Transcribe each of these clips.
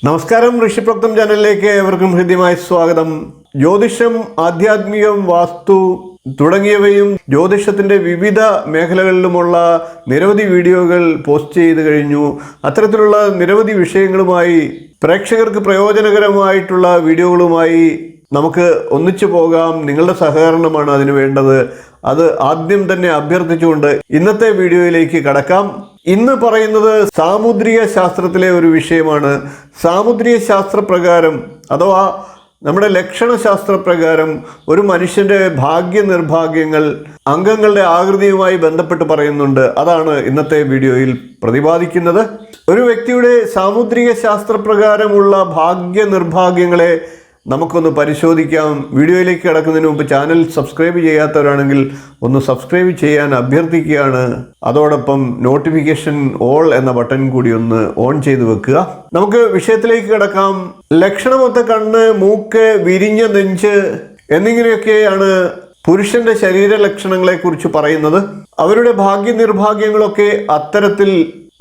നമസ്കാരം, ഋഷിപ്രോക്തം ചാനലിലേക്ക് ഏവർക്കും ഹൃദ്യമായ സ്വാഗതം. ജ്യോതിഷം, ആധ്യാത്മികം, വാസ്തു തുടങ്ങിയവയും ജ്യോതിഷത്തിന്റെ വിവിധ മേഖലകളിലുമുള്ള നിരവധി വീഡിയോകൾ പോസ്റ്റ് ചെയ്ത് കഴിഞ്ഞു. അത്തരത്തിലുള്ള നിരവധി വിഷയങ്ങളുമായി പ്രേക്ഷകർക്ക് പ്രയോജനകരമായിട്ടുള്ള വീഡിയോകളുമായി നമുക്ക് ഒന്നിച്ചു പോകാം. നിങ്ങളുടെ സഹകരണമാണ് അതിന് വേണ്ടത്. അത് ആദ്യം തന്നെ അഭ്യർത്ഥിച്ചുകൊണ്ട് ഇന്നത്തെ വീഡിയോയിലേക്ക് കടക്കാം. ഇന്ന് പറയുന്നത് സാമുദ്രിക ശാസ്ത്രത്തിലെ ഒരു വിഷയമാണ്. സാമുദ്രിക ശാസ്ത്രപ്രകാരം അഥവാ നമ്മുടെ ലക്ഷണശാസ്ത്രപ്രകാരം ഒരു മനുഷ്യന്റെ ഭാഗ്യനിർഭാഗ്യങ്ങൾ അംഗങ്ങളുടെ ആകൃതിയുമായി ബന്ധപ്പെട്ട് പറയുന്നുണ്ട്. അതാണ് ഇന്നത്തെ വീഡിയോയിൽ പ്രതിപാദിക്കുന്നത്. ഒരു വ്യക്തിയുടെ സാമുദ്രിക ശാസ്ത്രപ്രകാരമുള്ള ഭാഗ്യനിർഭാഗ്യങ്ങളെ നമുക്കൊന്ന് പരിശോധിക്കാം. വീഡിയോയിലേക്ക് കിടക്കുന്നതിന് മുമ്പ് ചാനൽ സബ്സ്ക്രൈബ് ചെയ്യാത്തവരാണെങ്കിൽ ഒന്ന് സബ്സ്ക്രൈബ് ചെയ്യാൻ അഭ്യർത്ഥിക്കുകയാണ്. അതോടൊപ്പം നോട്ടിഫിക്കേഷൻ ഓൾ എന്ന ബട്ടൺ കൂടി ഒന്ന് ഓൺ ചെയ്ത് വെക്കുക. നമുക്ക് വിഷയത്തിലേക്ക് കിടക്കാം. ലക്ഷണമൊത്ത കണ്ണ്, മൂക്ക്, വിരിഞ്ഞ നെഞ്ച് എന്നിങ്ങനെയൊക്കെയാണ് പുരുഷന്റെ ശരീര ലക്ഷണങ്ങളെ കുറിച്ച് പറയുന്നത്. അവരുടെ ഭാഗ്യനിർഭാഗ്യങ്ങളൊക്കെ അത്തരത്തിൽ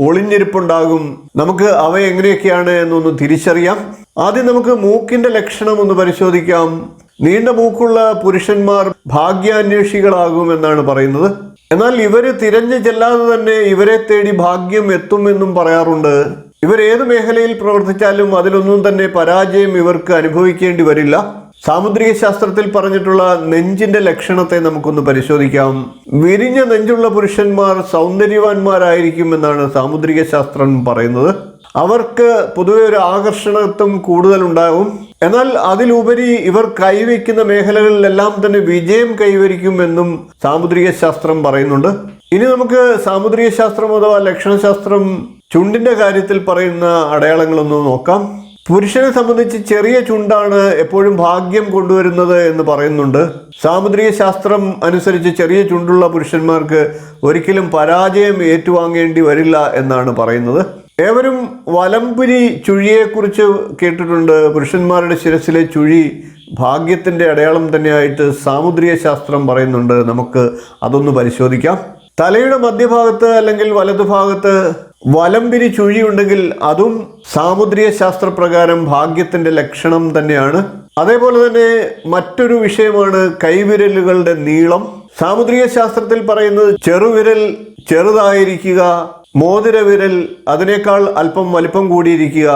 ഒളിഞ്ഞിരിപ്പുണ്ടാകും. നമുക്ക് അവ എങ്ങനെയൊക്കെയാണ് എന്നൊന്ന് തിരിച്ചറിയാം. ആദ്യം നമുക്ക് മൂക്കിന്റെ ലക്ഷണം ഒന്ന് പരിശോധിക്കാം. നീണ്ട മൂക്കുള്ള പുരുഷന്മാർ ഭാഗ്യാന്വേഷികളാകും എന്നാണ് പറയുന്നത്. എന്നാൽ ഇവര് തിരഞ്ഞു ചെല്ലാതെ തന്നെ ഇവരെ തേടി ഭാഗ്യം എത്തുമെന്നും പറയാറുണ്ട്. ഇവർ ഏത് മേഖലയിൽ പ്രവർത്തിച്ചാലും അതിലൊന്നും തന്നെ പരാജയം ഇവർക്ക് അനുഭവിക്കേണ്ടി വരില്ല. സാമുദ്രിക ശാസ്ത്രത്തിൽ പറഞ്ഞിട്ടുള്ള നെഞ്ചിന്റെ ലക്ഷണത്തെ നമുക്കൊന്ന് പരിശോധിക്കാം. വിരിഞ്ഞ നെഞ്ചുള്ള പുരുഷന്മാർ സൗന്ദര്യവാന്മാരായിരിക്കും എന്നാണ് സാമുദ്രിക ശാസ്ത്രം പറയുന്നത്. അവർക്ക് പൊതുവെ ഒരു ആകർഷണത്വം കൂടുതലുണ്ടാകും. എന്നാൽ അതിലുപരി ഇവർ കൈവയ്ക്കുന്ന മേഖലകളിലെല്ലാം തന്നെ വിജയം കൈവരിക്കുമെന്നും സാമുദ്രിക ശാസ്ത്രം പറയുന്നുണ്ട്. ഇനി നമുക്ക് സാമുദ്രിക ശാസ്ത്രം അഥവാ ലക്ഷണശാസ്ത്രം ചുണ്ടിന്റെ കാര്യത്തിൽ പറയുന്ന അടയാളങ്ങളൊന്ന് നോക്കാം. പുരുഷനെ സംബന്ധിച്ച് ചെറിയ ചുണ്ടാണ് എപ്പോഴും ഭാഗ്യം കൊണ്ടുവരുന്നത് എന്ന് പറയുന്നുണ്ട്. സാമുദ്രിക ശാസ്ത്രം അനുസരിച്ച് ചെറിയ ചുണ്ടുള്ള പുരുഷന്മാർക്ക് ഒരിക്കലും പരാജയം ഏറ്റുവാങ്ങേണ്ടി വരില്ല എന്നാണ് പറയുന്നത്. ഏവരും വലംപുരി ചുഴിയെക്കുറിച്ച് കേട്ടിട്ടുണ്ട്. പുരുഷന്മാരുടെ ശിരസിലെ ചുഴി ഭാഗ്യത്തിന്റെ അടയാളം തന്നെയായിട്ട് സാമുദ്രിക ശാസ്ത്രം പറയുന്നുണ്ട്. നമുക്ക് അതൊന്ന് പരിശോധിക്കാം. തലയുടെ മധ്യഭാഗത്ത് അല്ലെങ്കിൽ വലതുഭാഗത്ത് വലംപിരി ചുഴി ഉണ്ടെങ്കിൽ അതും സാമുദ്രിക ശാസ്ത്രപ്രകാരം ഭാഗ്യത്തിന്റെ ലക്ഷണം തന്നെയാണ്. അതേപോലെ തന്നെ മറ്റൊരു വിഷയമാണ് കൈവിരലുകളുടെ നീളം. സാമുദ്രിക ശാസ്ത്രത്തിൽ പറയുന്നത് ചെറുവിരൽ ചെറുതായിരിക്കുക, മോതിരവിരൽ അതിനേക്കാൾ അല്പം വലിപ്പം കൂടിയിരിക്കുക,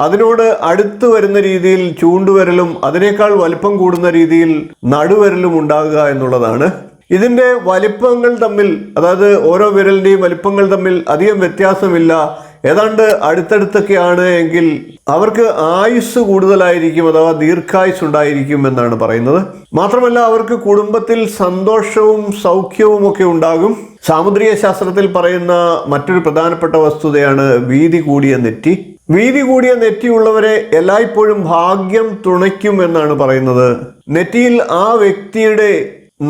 അതിനോട് അടുത്ത് വരുന്ന രീതിയിൽ ചൂണ്ടുവിരലും അതിനേക്കാൾ വലിപ്പം കൂടുന്ന രീതിയിൽ നടുവിരലും ഉണ്ടാകുക എന്നുള്ളതാണ്. ഇതിന്റെ വലിപ്പങ്ങൾ തമ്മിൽ, അതായത് ഓരോ വിരലിന്റെയും വലിപ്പങ്ങൾ തമ്മിൽ അധികം വ്യത്യാസമില്ല, ഏതാണ്ട് അടുത്തടുത്തൊക്കെയാണ് എങ്കിൽ അവർക്ക് ആയുസ് കൂടുതലായിരിക്കും അഥവാ ദീർഘായുസ് ഉണ്ടായിരിക്കും എന്നാണ് പറയുന്നത്. മാത്രമല്ല അവർക്ക് കുടുംബത്തിൽ സന്തോഷവും സൗഖ്യവും ഒക്കെ ഉണ്ടാകും. സാമുദ്രിക ശാസ്ത്രത്തിൽ പറയുന്ന മറ്റൊരു പ്രധാനപ്പെട്ട വസ്തുതയാണ് വീതി കൂടിയ നെറ്റി. വീതി കൂടിയ നെറ്റിയുള്ളവരെ എല്ലായ്പ്പോഴും ഭാഗ്യം തുണയ്ക്കും എന്നാണ് പറയുന്നത്. നെറ്റിയിൽ ആ വ്യക്തിയുടെ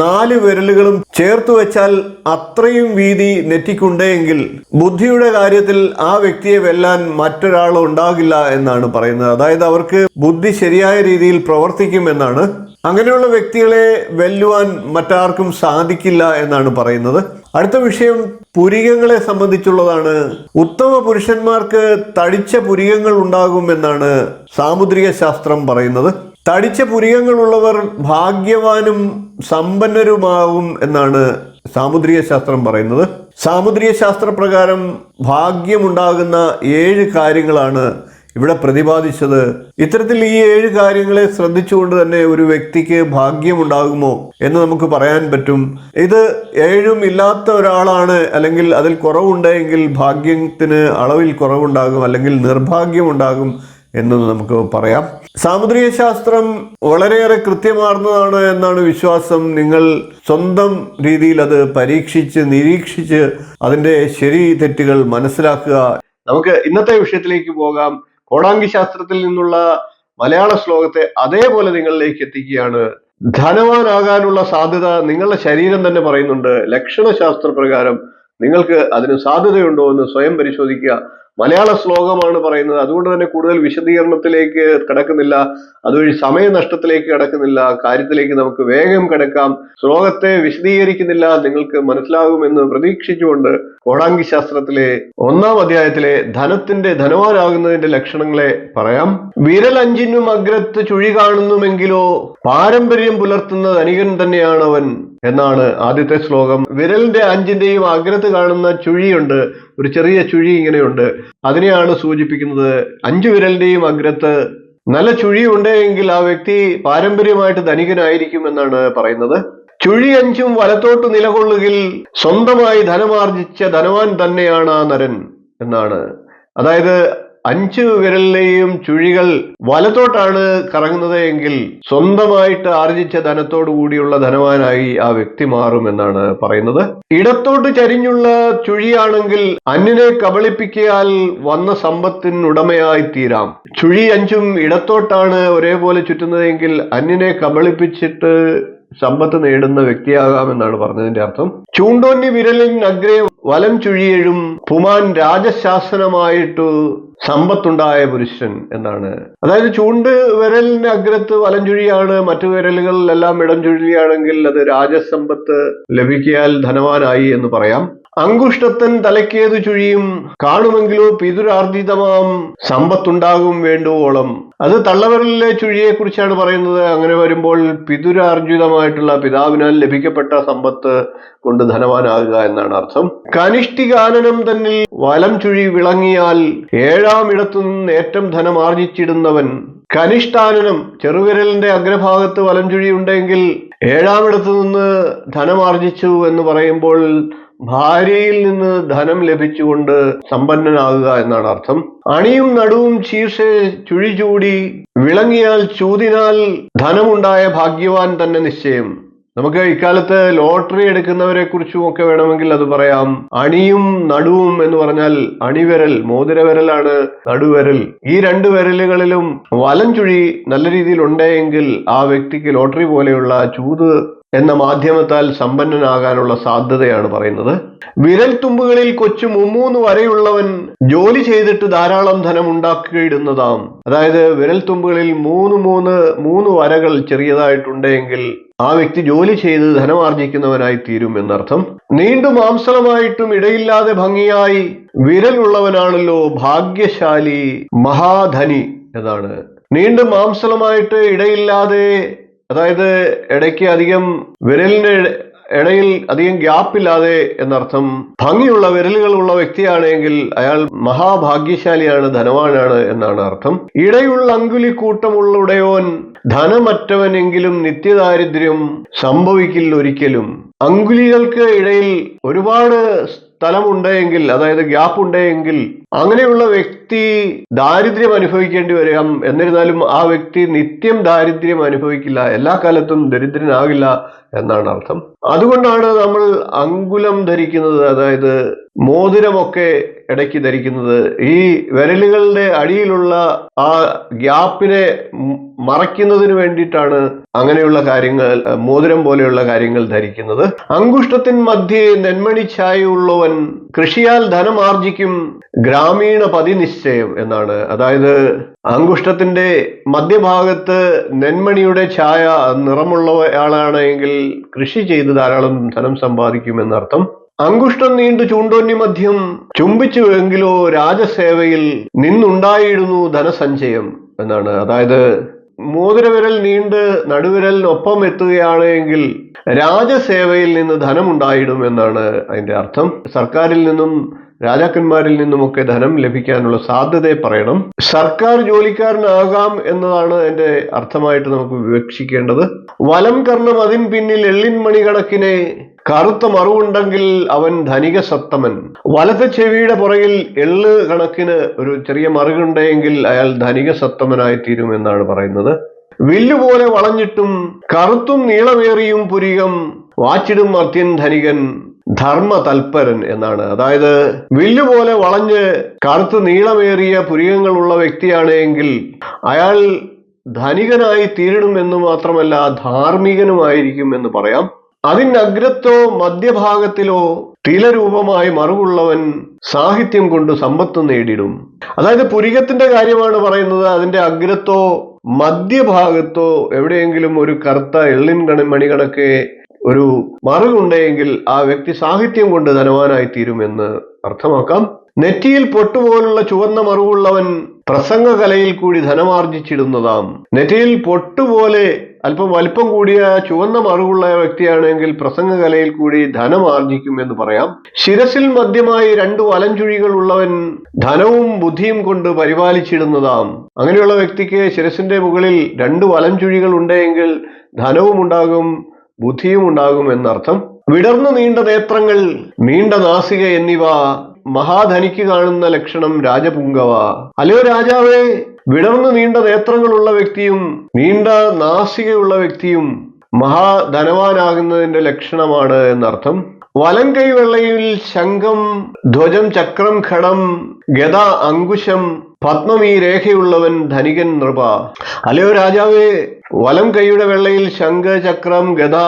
4 വിരലുകളും ചേർത്ത് വെച്ചാൽ അത്രയും വീതി നെറ്റിക്കുണ്ടെങ്കിൽ ബുദ്ധിയുടെ കാര്യത്തിൽ ആ വ്യക്തിയെ വെല്ലാൻ മറ്റൊരാൾ ഉണ്ടാകില്ല എന്നാണ് പറയുന്നത്. അതായത് അവർക്ക് ബുദ്ധി ശരിയായ രീതിയിൽ പ്രവർത്തിക്കും എന്നാണ്. അങ്ങനെയുള്ള വ്യക്തികളെ വെല്ലുവാൻ മറ്റാർക്കും സാധിക്കില്ല എന്നാണ് പറയുന്നത്. അടുത്ത വിഷയം പുരികങ്ങളെ സംബന്ധിച്ചുള്ളതാണ്. ഉത്തമ പുരുഷന്മാർക്ക് തടിച്ച പുരികങ്ങൾ ഉണ്ടാകും എന്നാണ് സാമുദ്രിക ശാസ്ത്രം പറയുന്നത്. തടിച്ച പുരികങ്ങളുള്ളവർ ഭാഗ്യവാനും സമ്പന്നരുമാകും എന്നാണ് സാമുദ്രിക ശാസ്ത്രം പറയുന്നത്. സാമുദ്രിക ശാസ്ത്രപ്രകാരം ഭാഗ്യമുണ്ടാകുന്ന 7 കാര്യങ്ങളാണ് ഇവിടെ പ്രതിപാദിച്ചത്. ഇത്തരത്തിൽ ഈ 7 കാര്യങ്ങളെ ശ്രദ്ധിച്ചുകൊണ്ട് തന്നെ ഒരു വ്യക്തിക്ക് ഭാഗ്യമുണ്ടാകുമോ എന്ന് നമുക്ക് പറയാൻ പറ്റും. ഇത് 7ഉം ഇല്ലാത്ത ഒരാളാണ് അല്ലെങ്കിൽ അതിൽ കുറവുണ്ടെങ്കിൽ ഭാഗ്യത്തിന് അളവിൽ കുറവുണ്ടാകും അല്ലെങ്കിൽ നിർഭാഗ്യമുണ്ടാകും എന്ന് നമുക്ക് പറയാം. സാമുദ്രിക ശാസ്ത്രം വളരെയേറെ കൃത്യമാർന്നതാണ് എന്നാണ് വിശ്വാസം. നിങ്ങൾ സ്വന്തം രീതിയിൽ അത് പരീക്ഷിച്ച് നിരീക്ഷിച്ച് അതിൻ്റെ ശരി തെറ്റുകൾ മനസ്സിലാക്കുക. നമുക്ക് ഇന്നത്തെ വിഷയത്തിലേക്ക് പോകാം. കോടാംഗി ശാസ്ത്രത്തിൽ നിന്നുള്ള മലയാള ശ്ലോകത്തെ അതേപോലെ നിങ്ങളിലേക്ക് എത്തിക്കുകയാണ്. ധനവാനാകാനുള്ള സാധ്യത നിങ്ങളുടെ ശരീരം തന്നെ പറയുന്നുണ്ട്. ലക്ഷണശാസ്ത്ര പ്രകാരം നിങ്ങൾക്ക് അതിന് സാധ്യതയുണ്ടോ എന്ന് സ്വയം പരിശോധിക്കുക. മലയാള ശ്ലോകമാണ് പറയുന്നത്. അതുകൊണ്ട് തന്നെ കൂടുതൽ വിശദീകരണത്തിലേക്ക് കിടക്കുന്നില്ല, അതുവഴി സമയനഷ്ടത്തിലേക്ക് കിടക്കുന്നില്ല, കാര്യത്തിലേക്ക് നമുക്ക് വേഗം കിടക്കാം. ശ്ലോകത്തെ വിശദീകരിക്കുന്നില്ല, നിങ്ങൾക്ക് മനസ്സിലാകുമെന്ന് പ്രതീക്ഷിച്ചുകൊണ്ട് കോടാങ്കി ശാസ്ത്രത്തിലെ 1-ാം അധ്യായത്തിലെ ധനവാനാകുന്നതിന്റെ ലക്ഷണങ്ങളെ പറയാം. വിരൽ 5-നും അഗ്രത്ത് ചുഴി കാണുന്നുമെങ്കിലോ പാരമ്പര്യം പുലർത്തുന്ന ധനികൻ തന്നെയാണ് അവൻ എന്നാണ് ആദ്യത്തെ ശ്ലോകം. വിരലിന്റെ 5-ന്റെയും അഗ്രത്ത് കാണുന്ന ചുഴിയുണ്ട്, ഒരു ചെറിയ ചുഴി ഇങ്ങനെയുണ്ട്, അതിനെയാണ് സൂചിപ്പിക്കുന്നത്. 5 വിരലിന്റെയും അഗ്രത്ത് നല്ല ചുഴി ഉണ്ടെങ്കിൽ ആ വ്യക്തി പാരമ്പര്യമായിട്ട് ധനികനായിരിക്കും എന്നാണ് പറയുന്നത്. ചുഴി 5ഉം വലത്തോട്ട് നിലകൊള്ളുകിൽ സ്വന്തമായി ധനമാർജിച്ച ധനവാൻ തന്നെയാണ് ആ നരൻ എന്നാണ്. അതായത് 5 വിരലിലെയും ചുഴികൾ വലത്തോട്ടാണ് കറങ്ങുന്നത് എങ്കിൽ സ്വന്തമായിട്ട് ആർജിച്ച ധനത്തോടു കൂടിയുള്ള ധനവാനായി ആ വ്യക്തി മാറും എന്നാണ് പറയുന്നത്. ഇടത്തോട്ട് ചരിഞ്ഞുള്ള ചുഴിയാണെങ്കിൽ അന്യനെ കബളിപ്പിക്കയാൽ വന്ന സമ്പത്തിനുടമയായി തീരാം. ചുഴി 5ഉം ഇടത്തോട്ടാണ് ഒരേപോലെ ചുറ്റുന്നതെങ്കിൽ അന്യനെ കബളിപ്പിച്ചിട്ട് സമ്പത്ത് നേടുന്ന വ്യക്തിയാകാമെന്നാണ് പറഞ്ഞതിന്റെ അർത്ഥം. ചൂണ്ടോന്നി വിരലിനഗ്രേ വലം ചുഴിയേഴും പുമാൻ രാജശാസനമായിട്ടു സമ്പത്തുണ്ടായ പുരുഷൻ എന്നാണ്. അതായത് ചൂണ്ട് വിരലിന്റെ അഗ്രത്ത് വലം ചുഴിയാണ്, മറ്റു വിരലുകളിലെല്ലാം ഇടം ചുഴിയാണെങ്കിൽ അത് രാജസമ്പത്ത് ലഭിക്കാൽ ധനവാനായി എന്ന് പറയാം. അങ്കുഷ്ടത്തൻ തലക്കേതു ചുഴിയും കാണുമെങ്കിലോ പിതുരാർജിതമാം സമ്പത്തുണ്ടാകും വേണ്ടുവോളം. അത് തള്ളവിരലിലെ ചുഴിയെ കുറിച്ചാണ് പറയുന്നത്. അങ്ങനെ വരുമ്പോൾ പിതുരാർജിതമായിട്ടുള്ള പിതാവിനാൽ ലഭിക്കപ്പെട്ട സമ്പത്ത് കൊണ്ട് ധനവാനാകുക എന്നാണ് അർത്ഥം. കനിഷ്ഠികാനനം തന്നിൽ വലം ചുഴി വിളങ്ങിയാൽ 7-ാം ഇടത്തു നിന്ന് ഏറ്റവും ധനം ആർജിച്ചിടുന്നവൻ. കനിഷ്ഠാനനം ചെറുവിരലിന്റെ അഗ്രഭാഗത്ത് വലം ചുഴി ഉണ്ടെങ്കിൽ 7-ാം ഇടത്തു നിന്ന് ധനമാർജിച്ചു എന്ന് പറയുമ്പോൾ ഭാര്യയിൽ നിന്ന് ധനം ലഭിച്ചുകൊണ്ട് സമ്പന്നനാകുക എന്നാണ് അർത്ഥം. അണിയും നടുവും ശീർഷെ ചുഴി ചൂടി വിളങ്ങിയാൽ ചൂതിനാൽ ധനമുണ്ടായ ഭാഗ്യവാൻ തന്നെ നിശ്ചയം. നമുക്ക് ഇക്കാലത്ത് ലോട്ടറി എടുക്കുന്നവരെ കുറിച്ചും ഒക്കെ വേണമെങ്കിൽ അത് പറയാം. അണിയും നടുവും എന്ന് പറഞ്ഞാൽ അണിവിരൽ, മോതിരവിരലാണ് നടുവിരൽ. ഈ 2 വിരലുകളിലും വലം ചുഴി നല്ല രീതിയിൽ ഉണ്ടെങ്കിൽ ആ വ്യക്തിക്ക് ലോട്ടറി പോലെയുള്ള ചൂത് എന്ന മാധ്യമത്താൽ സമ്പന്നനാകാനുള്ള സാധ്യതയാണ് പറയുന്നത്. വിരൽ തുമ്പുകളിൽ കൊച്ചു 3 വരയുള്ളവൻ ജോലി ചെയ്തിട്ട് ധാരാളം ധനം ഉണ്ടാക്കിയിടുന്നതാം. അതായത് വിരൽ തുമ്പുകളിൽ 3 വരകൾ ചെറിയതായിട്ടുണ്ടെങ്കിൽ ആ വ്യക്തി ജോലി ചെയ്ത് ധനമാർജിക്കുന്നവനായി തീരും എന്നർത്ഥം. നീണ്ടു മാംസളമായിട്ടും ഇടയില്ലാതെ ഭംഗിയായി വിരലുള്ളവനാണല്ലോ ഭാഗ്യശാലി മഹാധനി എന്നാണ്. നീണ്ടു മാംസളമായിട്ട് ഇടയില്ലാതെ, അതായത് ഇടയ്ക്ക് അധികം വിരലിന്റെ ഇടയിൽ അധികം ഗ്യാപ്പില്ലാതെ എന്നർത്ഥം. ഭംഗിയുള്ള വിരലുകളുള്ള വ്യക്തിയാണെങ്കിൽ അയാൾ മഹാഭാഗ്യശാലിയാണ്, ധനവാനാണ് എന്നാണ് അർത്ഥം. ഇടയുള്ള അങ്കുലിക്കൂട്ടമുള്ളുടയോൻ ധനമറ്റവനെങ്കിലും നിത്യദാരിദ്ര്യം സംഭവിക്കില്ല ഒരിക്കലും. അങ്കുലികൾക്ക് ഇടയിൽ ഒരുപാട് സ്ഥലമുണ്ടെങ്കിൽ, അതായത് ഗ്യാപ്പ് ഉണ്ടെങ്കിൽ അങ്ങനെയുള്ള വ്യക്തി ദാരിദ്ര്യം അനുഭവിക്കേണ്ടി വരാം. എന്നിരുന്നാലും ആ വ്യക്തി നിത്യം ദാരിദ്ര്യം അനുഭവിക്കില്ല, എല്ലാ കാലത്തും ദരിദ്രനാകില്ല എന്നാണ് അർത്ഥം. അതുകൊണ്ടാണ് നമ്മൾ അങ്കുലം ധരിക്കുന്നത്, അതായത് മോതിരമൊക്കെ ഇടയ്ക്ക് ധരിക്കുന്നത്. ഈ വിരലുകളുടെ അടിയിലുള്ള ആ ഗ്യാപ്പിനെ മറയ്ക്കുന്നതിന് വേണ്ടിയിട്ടാണ് അങ്ങനെയുള്ള കാര്യങ്ങൾ, മോതിരം പോലെയുള്ള കാര്യങ്ങൾ ധരിക്കുന്നത്. അങ്കുഷ്ടത്തിൻ മധ്യേ നെന്മണി ഛായയുള്ളവൻ കൃഷിയാൽ ധനമാർജിക്കും ഗ്രാമീണ പതിനിശ്ചയം എന്നാണ്. അതായത് അങ്കുഷ്ടത്തിന്റെ മധ്യഭാഗത്ത് നെന്മണിയുടെ ഛായ നിറമുള്ളയാളാണെങ്കിൽ കൃഷി ചെയ്ത് ധാരാളം ധനം സമ്പാദിക്കും എന്നർത്ഥം. അങ്കുഷ്ടം നീണ്ടു ചൂണ്ടോന്നി മധ്യം ചുംബിച്ചുവെങ്കിലോ രാജസേവയിൽ നിന്നുണ്ടായിരുന്നു ധനസഞ്ചയം എന്നാണ്. അതായത് മോതിരവിരൽ നീണ്ട് നടുവിരലിനൊപ്പം എത്തുകയാണെങ്കിൽ രാജസേവയിൽ നിന്ന് ധനമുണ്ടായിടും എന്നാണ് അതിന്റെ അർത്ഥം. സർക്കാരിൽ നിന്നും രാജാക്കന്മാരിൽ നിന്നുമൊക്കെ ധനം ലഭിക്കാനുള്ള സാധ്യതയെ പറയണം. സർക്കാർ ജോലിക്കാരനാകാം എന്നതാണ് അതിന്റെ അർത്ഥമായിട്ട് നമുക്ക് വിവക്ഷിക്കേണ്ടത്. വലം കർണം അതിൻ പിന്നിൽ എള്ളിൻ മണി കണക്കിനെ കറുത്ത മറുവുണ്ടെങ്കിൽ അവൻ ധനിക സത്തമൻ. വലത്തെ ചെവിയുടെ പുറകിൽ എള്ള് കണക്കിന് ഒരു ചെറിയ മറുകുണ്ടെങ്കിൽ അയാൾ ധനിക സത്തമനായി തീരും എന്നാണ് പറയുന്നത്. വില്ലുപോലെ വളഞ്ഞിട്ടും കറുത്തും നീളമേറിയും പുരികം വാച്ചിടും മർത്യൻ ധനികൻ ധർമ്മ തൽപരൻ എന്നാണ്. അതായത് വില്ലുപോലെ വളഞ്ഞ് കറുത്ത് നീളമേറിയ പുരികങ്ങളുള്ള വ്യക്തിയാണെങ്കിൽ അയാൾ ധനികനായി തീരണം മാത്രമല്ല ധാർമ്മികനുമായിരിക്കും എന്ന് പറയാം. അതിനഗ്രത്തോ മധ്യഭാഗത്തിലോ തിലരൂപമായി മറുകുള്ളവൻ സാഹിത്യം കൊണ്ട് സമ്പത്ത് നേടിടും. അതായത് പുരികത്തിന്റെ കാര്യമാണ് പറയുന്നത്. അതിന്റെ അഗ്രത്തോ മധ്യഭാഗത്തോ എവിടെയെങ്കിലും ഒരു കറുത്ത എള്ളിൻ മണി കണക്കെ ഒരു മറുകുണ്ടെങ്കിൽ ആ വ്യക്തി സാഹിത്യം കൊണ്ട് ധനവാനായി തീരുമെന്ന് അർത്ഥമാക്കാം. നെറ്റിയിൽ പൊട്ടുപോലുള്ള ചുവന്ന മറുകുള്ളവൻ പ്രസംഗകലയിൽ കൂടി ധനമാർജിച്ചിടുന്നതാം. നെറ്റിയിൽ പൊട്ടുപോലെ അല്പം വലിപ്പം കൂടിയ ചുവന്ന മറുകുള്ള വ്യക്തിയാണെങ്കിൽ പ്രസംഗകലയിൽ കൂടി ധനമാർജിക്കും എന്ന് പറയാം. ശിരസിൽ മധ്യമായി 2 വലഞ്ചുഴികൾ ഉള്ളവൻ ധനവും ബുദ്ധിയും കൊണ്ട് പരിപാലിച്ചിടുന്നതാം. അങ്ങനെയുള്ള വ്യക്തിക്ക് ശിരസിന്റെ മുകളിൽ 2 വലഞ്ചുഴികൾ ഉണ്ടെങ്കിൽ ധനവും ഉണ്ടാകും, ബുദ്ധിയും ഉണ്ടാകും എന്നർത്ഥം. വിടർന്നു നീണ്ട നേത്രങ്ങൾ, നീണ്ട നാസിക എന്നിവ മഹാധനിക്ക് കാണുന്ന ലക്ഷണം രാജപുങ്കവ. അല്ലയോ രാജാവേ, വിടർന്നു നീണ്ട നേത്രങ്ങളുള്ള വ്യക്തിയും നീണ്ട നാസികയുള്ള വ്യക്തിയും മഹാധനവാനാകുന്നതിന്റെ ലക്ഷണമാണ് എന്നർത്ഥം. വലം കൈ വെള്ളയിൽ ശംഖം, ധ്വജം, ചക്രം, ഖഡം, ഗദ, അങ്കുശം, പത്മം ഈ രേഖയുള്ളവൻ ധനികൻ നൃപ. അല്ലയോ രാജാവേ, വലം കൈയുടെ വെള്ളയിൽ ശംഖ്, ചക്രം, ഗദ,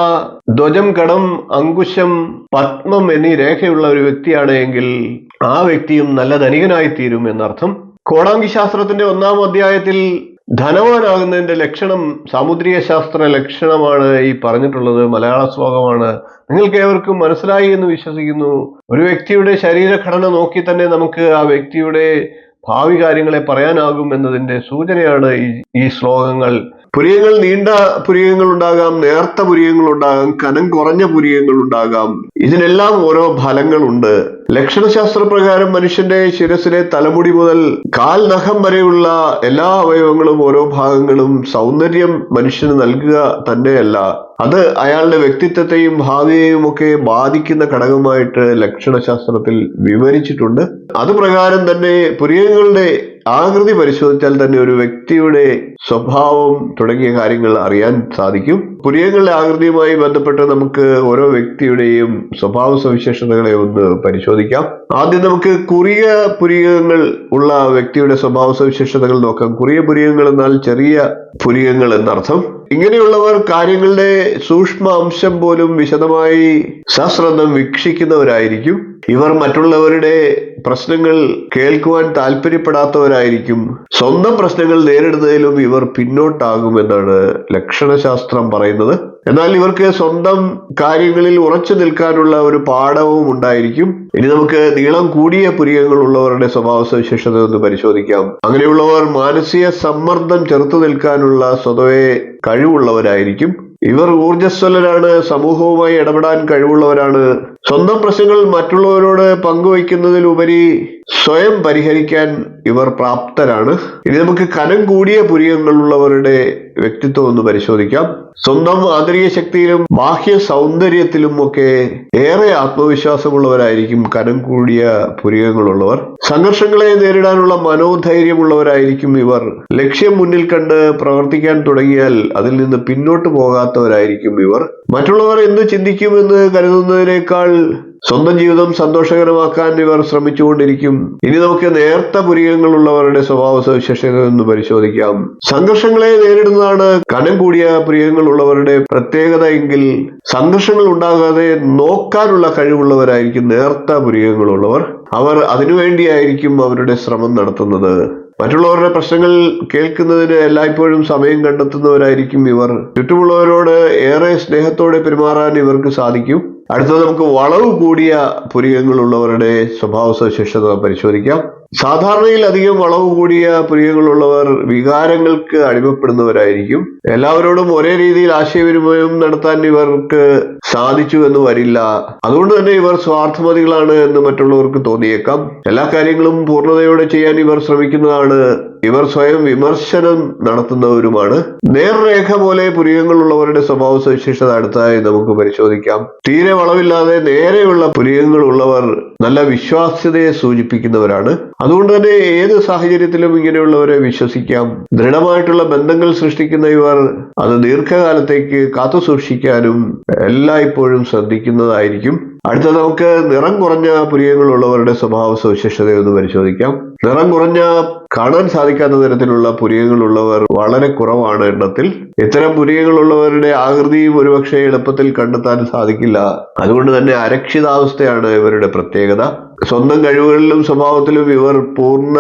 ധ്വജം, ഖഡം, അങ്കുശം, പത്മം എന്നീ രേഖയുള്ള ഒരു വ്യക്തിയാണ് എങ്കിൽ ആ വ്യക്തിയും നല്ല ധനികനായി തീരും എന്നർത്ഥം. കോടാങ്കി ശാസ്ത്രത്തിന്റെ 1-ാം അധ്യായത്തിൽ ധനവാനാകുന്നതിന്റെ ലക്ഷണം സാമുദ്രിക ശാസ്ത്ര ലക്ഷണമാണ് ഈ പറഞ്ഞിട്ടുള്ളത്. മലയാള ശ്ലോകമാണ്. നിങ്ങൾക്ക് ഏവർക്കും മനസ്സിലായി എന്ന് വിശ്വസിക്കുന്നു. ഒരു വ്യക്തിയുടെ ശരീരഘടന നോക്കി തന്നെ നമുക്ക് ആ വ്യക്തിയുടെ ഭാവി കാര്യങ്ങളെ പറയാനാകും എന്നതിന്റെ സൂചനയാണ് ഈ ശ്ലോകങ്ങൾ. പുരികങ്ങൾ നീണ്ട പുരികങ്ങൾ ഉണ്ടാകാം, നേർത്ത പുരികങ്ങൾ ഉണ്ടാകാം, കനം കുറഞ്ഞ പുരികങ്ങൾ ഉണ്ടാകാം. ഇതിനെല്ലാം ഓരോ ഫലങ്ങളുണ്ട്. ലക്ഷണശാസ്ത്ര പ്രകാരം മനുഷ്യന്റെ ശിരസിലെ തലമുടി മുതൽ കാൽ നഖം വരെയുള്ള എല്ലാ അവയവങ്ങളും ഓരോ ഭാഗങ്ങളും സൗന്ദര്യം മനുഷ്യന് നൽകുക തന്നെയല്ല, അത് അയാളുടെ വ്യക്തിത്വത്തെയും ഭാവിയെയും ഒക്കെ ബാധിക്കുന്ന ഘടകമായിട്ട് ലക്ഷണശാസ്ത്രത്തിൽ വിവരിച്ചിട്ടുണ്ട്. അതുപ്രകാരം തന്നെ പുരികങ്ങളുടെ ആകൃതി പരിശോധിച്ചാൽ തന്നെ ഒരു വ്യക്തിയുടെ സ്വഭാവം തുടങ്ങിയ കാര്യങ്ങൾ അറിയാൻ സാധിക്കും. പുരികങ്ങളുടെ ആകൃതിയുമായി ബന്ധപ്പെട്ട് നമുക്ക് ഓരോ വ്യക്തിയുടെയും സ്വഭാവ സവിശേഷതകളെ ഒന്ന് പരിശോധിക്കാം. ആദ്യം നമുക്ക് കുറിയ പുരികങ്ങൾ ഉള്ള വ്യക്തിയുടെ സ്വഭാവ സവിശേഷതകൾ നോക്കാം. കുറിയ പുരികങ്ങൾ എന്നാൽ ചെറിയ പുരികങ്ങൾ എന്നർത്ഥം. ഇങ്ങനെയുള്ളവർ കാര്യങ്ങളുടെ സൂക്ഷ്മ അംശം പോലും വിശദമായി സശ്രദ്ധം വീക്ഷിക്കുന്നവരായിരിക്കും. ഇവർ മറ്റുള്ളവരുടെ പ്രശ്നങ്ങൾ കേൾക്കുവാൻ താല്പര്യപ്പെടാത്തവരായിരിക്കും. സ്വന്തം പ്രശ്നങ്ങൾ നേരിടുന്നതിലും ഇവർ പിന്നോട്ടാകുമെന്നാണ് ലക്ഷണശാസ്ത്രം പറയുന്നത്. എന്നാൽ ഇവർക്ക് സ്വന്തം കാര്യങ്ങളിൽ ഉറച്ചു നിൽക്കാനുള്ള ഒരു പാഠവും ഉണ്ടായിരിക്കും. ഇനി നമുക്ക് നീളം കൂടിയ പുരികങ്ങൾ ഉള്ളവരുടെ സ്വഭാവ സവിശേഷത ഒന്ന് പരിശോധിക്കാം. അങ്ങനെയുള്ളവർ മാനസിക സമ്മർദ്ദം ചെറുത്തു നിൽക്കാനുള്ള സ്വതവേ കഴിവുള്ളവരായിരിക്കും. ഇവർ ഊർജ്ജസ്വലരാണ്, സമൂഹവുമായി ഇടപെടാൻ കഴിവുള്ളവരാണ്. സ്വന്തം പ്രശ്നങ്ങൾ മറ്റുള്ളവരോട് പങ്കുവയ്ക്കുന്നതിലുപരി സ്വയം പരിഹരിക്കാൻ ഇവർ പ്രാപ്തരാണ്. ഇനി നമുക്ക് കനം കൂടിയ പുരികങ്ങളുള്ളവരുടെ വ്യക്തിത്വം ഒന്ന് പരിശോധിക്കാം. സ്വന്തം ആന്തരിക ശക്തിയിലും ബാഹ്യ സൗന്ദര്യത്തിലും ഒക്കെ ഏറെ ആത്മവിശ്വാസമുള്ളവരായിരിക്കും കനം കൂടിയ പുരികങ്ങളുള്ളവർ. സംഘർഷങ്ങളെ നേരിടാനുള്ള മനോധൈര്യമുള്ളവരായിരിക്കും ഇവർ. ലക്ഷ്യം മുന്നിൽ കണ്ട് പ്രവർത്തിക്കാൻ തുടങ്ങിയാൽ അതിൽ നിന്ന് പിന്നോട്ട് പോകാത്തവരായിരിക്കും ഇവർ. മറ്റുള്ളവർ എന്ത് ചിന്തിക്കുമെന്ന് കരുതുന്നതിനേക്കാൾ സ്വന്തം ജീവിതം സന്തോഷകരമാക്കാൻ ഇവർ ശ്രമിച്ചുകൊണ്ടിരിക്കും. ഇനി നമുക്ക് നേർത്ത പുരികങ്ങളുള്ളവരുടെ സ്വഭാവ സവിശേഷത എന്ന് പരിശോധിക്കാം. സംഘർഷങ്ങളെ നേരിടുന്നതാണ് കനം കൂടിയ പുരികങ്ങളുള്ളവരുടെ പ്രത്യേകത എങ്കിൽ സംഘർഷങ്ങൾ ഉണ്ടാകാതെ നോക്കാനുള്ള കഴിവുള്ളവരായിരിക്കും നേർത്ത പുരികങ്ങളുള്ളവർ. അവർ അതിനുവേണ്ടിയായിരിക്കും അവരുടെ ശ്രമം നടത്തുന്നത്. മറ്റുള്ളവരുടെ പ്രശ്നങ്ങൾ കേൾക്കുന്നതിന് എല്ലായ്പ്പോഴും സമയം കണ്ടെത്തുന്നവരായിരിക്കും ഇവർ. ചുറ്റുമുള്ളവരോട് ഏറെ സ്നേഹത്തോടെ പെരുമാറാൻ ഇവർക്ക് സാധിക്കും. അടുത്തത് നമുക്ക് വളവ് കൂടിയ പുരികങ്ങളുള്ളവരുടെ സ്വഭാവ സവിശേഷത പരിശോധിക്കാം. സാധാരണയിൽ അധികം വളവ് കൂടിയ പുരികങ്ങളുള്ളവർ വികാരങ്ങൾക്ക് അടിമപ്പെടുന്നവരായിരിക്കും. എല്ലാവരോടും ഒരേ രീതിയിൽ ആശയവിനിമയം നടത്താൻ ഇവർക്ക് സാധിച്ചു എന്ന് വരില്ല. അതുകൊണ്ട് തന്നെ ഇവർ സ്വാർത്ഥമതികളാണ് എന്ന് മറ്റുള്ളവർക്ക് തോന്നിയേക്കാം. എല്ലാ കാര്യങ്ങളും പൂർണ്ണതയോടെ ചെയ്യാൻ ഇവർ ശ്രമിക്കുന്നതാണ്. ഇവർ സ്വയം വിമർശനം നടത്തുന്നവരുമാണ്. നേർരേഖ പോലെ പുരികങ്ങളുള്ളവരുടെ സ്വഭാവ സവിശേഷത അടുത്തായി നമുക്ക് പരിശോധിക്കാം. തീരെ വളവില്ലാതെ നേരെയുള്ള പുരികങ്ങളുള്ളവർ നല്ല വിശ്വാസ്യതയെ സൂചിപ്പിക്കുന്നവരാണ്. അതുകൊണ്ട് തന്നെ ഏത് സാഹചര്യത്തിലും ഇങ്ങനെയുള്ളവരെ വിശ്വസിക്കാം. ദൃഢമായിട്ടുള്ള ബന്ധങ്ങൾ സൃഷ്ടിക്കുന്ന ഇവർ അത് ദീർഘകാലത്തേക്ക് കാത്തു സൂക്ഷിക്കാനും എല്ലായ്പ്പോഴും ശ്രദ്ധിക്കുന്നതായിരിക്കും. അടുത്ത നമുക്ക് നിറം കുറഞ്ഞ പുരികങ്ങളുള്ളവരുടെ സ്വഭാവ സവിശേഷതയൊന്ന് പരിശോധിക്കാം. നിറം കുറഞ്ഞ കാണാൻ സാധിക്കാത്ത തരത്തിലുള്ള പുരികങ്ങളുള്ളവർ വളരെ കുറവാണ് എണ്ണത്തിൽ. ഇത്തരം പുരികങ്ങളുള്ളവരുടെ ആകൃതിയും ഒരുപക്ഷെ എളുപ്പത്തിൽ കണ്ടെത്താൻ സാധിക്കില്ല. അതുകൊണ്ട് തന്നെ അരക്ഷിതാവസ്ഥയാണ് ഇവരുടെ പ്രത്യേകത. സ്വന്തം കഴിവുകളിലും സ്വഭാവത്തിലും ഇവർ പൂർണ്ണ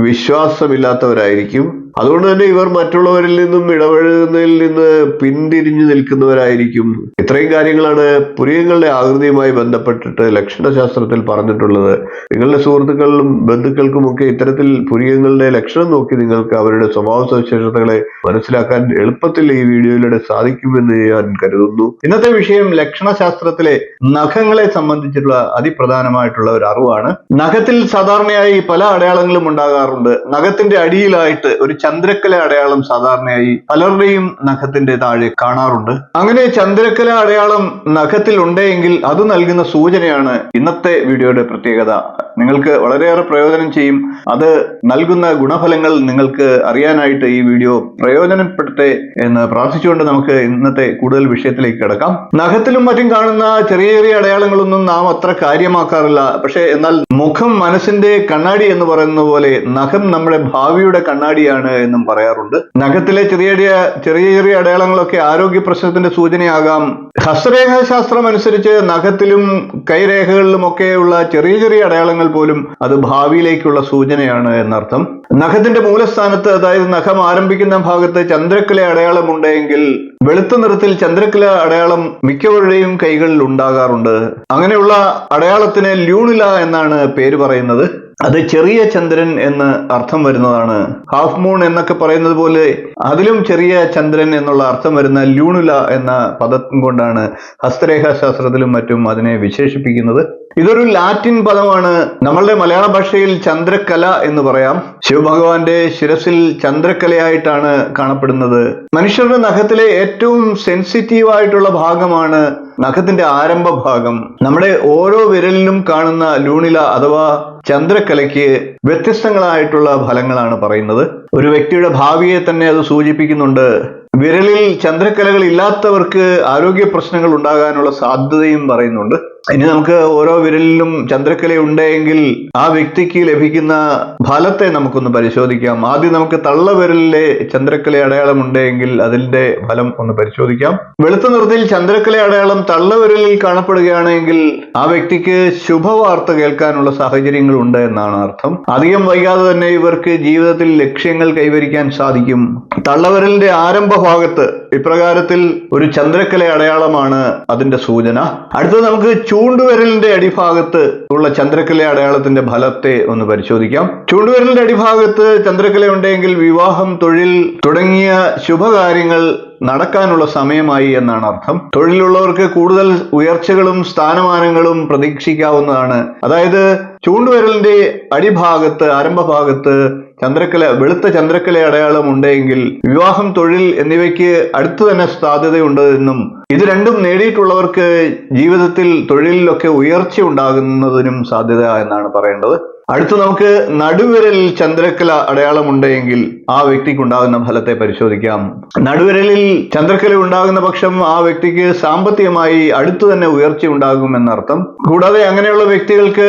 വിശ്വാസമില്ലാത്തവരായിരിക്കും. അതുകൊണ്ട് തന്നെ ഇവർ മറ്റുള്ളവരിൽ നിന്നും ഇടപഴകുന്നതിൽ നിന്ന് പിന്തിരിഞ്ഞു നിൽക്കുന്നവരായിരിക്കും. ഇത്രയും കാര്യങ്ങളാണ് പുരികങ്ങളുടെ ആകൃതിയുമായി ബന്ധപ്പെട്ടിട്ട് ലക്ഷണശാസ്ത്രത്തിൽ പറഞ്ഞിട്ടുള്ളത്. നിങ്ങളുടെ സുഹൃത്തുക്കളിലും ബന്ധുക്കൾക്കുമൊക്കെ ഇത്തരത്തിൽ പുരികങ്ങളുടെ ലക്ഷണം നോക്കി നിങ്ങൾക്ക് അവരുടെ സ്വഭാവ സവിശേഷതകളെ മനസ്സിലാക്കാൻ എളുപ്പത്തിൽ ഈ വീഡിയോയിലൂടെ സാധിക്കുമെന്ന് ഞാൻ കരുതുന്നു. ഇന്നത്തെ വിഷയം ലക്ഷണശാസ്ത്രത്തിലെ നഖങ്ങളെ സംബന്ധിച്ചിട്ടുള്ള അതിപ്രധാനമായിട്ടുള്ള ഒരു അറിവാണ്. നഖത്തിൽ സാധാരണയായി പല അടയാളങ്ങളും ഉണ്ടാകാറുണ്ട്. നഖത്തിന്റെ അടിയിലായിട്ട് ഒരു ചന്ദ്രക്കല അടയാളം സാധാരണയായി പലരുടെയും നഖത്തിന്റെ താഴെ കാണാറുണ്ട്. അങ്ങനെ ചന്ദ്രക്കല അടയാളം നഖത്തിൽ ഉണ്ടെങ്കിൽ അത് നൽകുന്ന സൂചനയാണ് ഇന്നത്തെ വീഡിയോയുടെ പ്രത്യേകത. നിങ്ങൾക്ക് വളരെയേറെ പ്രയോജനം ചെയ്യും. അത് നൽകുന്ന ഗുണഫലങ്ങൾ നിങ്ങൾക്ക് അറിയാനായിട്ട് ഈ വീഡിയോ പ്രയോജനപ്പെടട്ടെ എന്ന് പ്രാർത്ഥിച്ചുകൊണ്ട് നമുക്ക് ഇന്നത്തെ കൂടുതൽ വിഷയത്തിലേക്ക് കിടക്കാം. നഖത്തിലും മറ്റും കാണുന്ന ചെറിയ ചെറിയ അടയാളങ്ങളൊന്നും നാം അത്ര കാര്യമാക്കാറില്ല. പക്ഷെ എന്നാൽ മുഖം മനസ്സിന്റെ കണ്ണാടി എന്ന് പറയുന്ന പോലെ നഖം നമ്മുടെ ഭാവിയുടെ കണ്ണാടിയാണ് എന്നും പറയാറുണ്ട്. നഖത്തിലെ ചെറിയ ചെറിയ അടയാളങ്ങളൊക്കെ ആരോഗ്യ പ്രശ്നത്തിന്റെ സൂചനയാകാം. ഹസ്തരേഖാശാസ്ത്രം അനുസരിച്ച് നഖത്തിലും കൈരേഖകളിലുമൊക്കെയുള്ള ചെറിയ ചെറിയ അടയാളങ്ങൾ പോലും അത് ഭാവിയിലേക്കുള്ള സൂചനയാണ് എന്നർത്ഥം. നഖത്തിന്റെ മൂലസ്ഥാനത്ത്, അതായത് നഖം ആരംഭിക്കുന്ന ഭാഗത്ത് ചന്ദ്രക്കല അടയാളം ഉണ്ടെങ്കിൽ വെളുത്ത നിറത്തിൽ ചന്ദ്രക്കല അടയാളം മിക്കവരുടെയും കൈകളിൽ ഉണ്ടാകാറുണ്ട്. അങ്ങനെയുള്ള അടയാളത്തിന് ല്യൂണില എന്നാണ് പേര് പറയുന്നത്. അത് ചെറിയ ചന്ദ്രൻ എന്ന് അർത്ഥം വരുന്നതാണ്. ഹാഫ് മൂൺ എന്നൊക്കെ പറയുന്നത് പോലെ അതിലും ചെറിയ ചന്ദ്രൻ എന്നുള്ള അർത്ഥം വരുന്ന ല്യൂണുല എന്ന പദം കൊണ്ടാണ് ഹസ്തരേഖാശാസ്ത്രത്തിലും മറ്റും അതിനെ വിശേഷിപ്പിക്കുന്നത്. ഇതൊരു ലാറ്റിൻ പദമാണ്. നമ്മളുടെ മലയാള ഭാഷയിൽ ചന്ദ്രക്കല എന്ന് പറയാം. ശിവഭഗവാന്റെ ശിരസിൽ ചന്ദ്രക്കലയായിട്ടാണ് കാണപ്പെടുന്നത്. മനുഷ്യരുടെ നഖത്തിലെ ഏറ്റവും സെൻസിറ്റീവ് ആയിട്ടുള്ള ഭാഗമാണ് നഖത്തിന്റെ ആരംഭ ഭാഗം. നമ്മുടെ ഓരോ വിരലിലും കാണുന്ന ലൂണില അഥവാ ചന്ദ്രക്കലയ്ക്ക് വ്യത്യസ്തങ്ങളായിട്ടുള്ള ഫലങ്ങളാണ് പറയുന്നത്. ഒരു വ്യക്തിയുടെ ഭാവിയെ തന്നെ അത് സൂചിപ്പിക്കുന്നുണ്ട്. വിരലിൽ ചന്ദ്രക്കലകൾ ഇല്ലാത്തവർക്ക് ആരോഗ്യ പ്രശ്നങ്ങൾ ഉണ്ടാകാനുള്ള സാധ്യതയും പറയുന്നുണ്ട്. ഇനി നമുക്ക് ഓരോ വിരലിലും ചന്ദ്രക്കല ഉണ്ടെങ്കിൽ ആ വ്യക്തിക്ക് ലഭിക്കുന്ന ഫലത്തെ നമുക്കൊന്ന് പരിശോധിക്കാം. ആദ്യം നമുക്ക് തള്ളവിരലിലെ ചന്ദ്രക്കല അടയാളം ഉണ്ടെങ്കിൽ അതിന്റെ ഫലം ഒന്ന് പരിശോധിക്കാം. വെളുത്ത നിറത്തിൽ ചന്ദ്രക്കല അടയാളം തള്ളവിരലിൽ കാണപ്പെടുകയാണെങ്കിൽ ആ വ്യക്തിക്ക് ശുഭവാർത്ത കേൾക്കാനുള്ള സാഹചര്യങ്ങൾ ഉണ്ട് എന്നാണ് അർത്ഥം. അധികം വൈകാതെ തന്നെ ഇവർക്ക് ജീവിതത്തിൽ ലക്ഷ്യങ്ങൾ കൈവരിക്കാൻ സാധിക്കും. തള്ളവിരലിന്റെ ആരംഭ ഭാഗത്ത് ഇപ്രകാരത്തിൽ ഒരു ചന്ദ്രക്കല അടയാളമാണ് അതിന്റെ സൂചന. അടുത്തത് നമുക്ക് ചൂണ്ടുവിരലിന്റെ അടിഭാഗത്ത് ഉള്ള ചന്ദ്രക്കല അടയാളത്തിന്റെ ഫലത്തെ ഒന്ന് പരിശോധിക്കാം. ചൂണ്ടുവിരലിന്റെ അടിഭാഗത്ത് ചന്ദ്രക്കല ഉണ്ടെങ്കിൽ വിവാഹം, തൊഴിൽ തുടങ്ങിയ ശുഭകാര്യങ്ങൾ നടക്കാനുള്ള സമയമായി എന്നാണ് അർത്ഥം. തൊഴിലുള്ളവർക്ക് കൂടുതൽ ഉയർച്ചകളും സ്ഥാനമാനങ്ങളും പ്രതീക്ഷിക്കാവുന്നതാണ്. അതായത് ചൂണ്ടുവിരലിന്റെ അടിഭാഗത്ത് ആരംഭഭാഗത്ത് വെളുത്ത ചന്ദ്രക്കല അടയാളം ഉണ്ടെങ്കിൽ വിവാഹം, തൊഴിൽ എന്നിവയ്ക്ക് അടുത്തു തന്നെ സാധ്യതയുണ്ട് എന്നും ഇത് രണ്ടും നേടിയിട്ടുള്ളവർക്ക് ജീവിതത്തിൽ തൊഴിലിലൊക്കെ ഉയർച്ച ഉണ്ടാകുന്നതിനും സാധ്യത എന്നാണ് പറയേണ്ടത്. അടുത്ത് നമുക്ക് നടുവിരലിൽ ചന്ദ്രക്കല അടയാളം ഉണ്ടെങ്കിൽ ആ വ്യക്തിക്ക് ഉണ്ടാകുന്ന ഫലത്തെ പരിശോധിക്കാം. നടുവിരലിൽ ചന്ദ്രക്കല ഉണ്ടാകുന്ന പക്ഷം ആ വ്യക്തിക്ക് സാമ്പത്തികമായി അടുത്തു തന്നെ ഉയർച്ച ഉണ്ടാകും എന്നർത്ഥം. കൂടാതെ അങ്ങനെയുള്ള വ്യക്തികൾക്ക്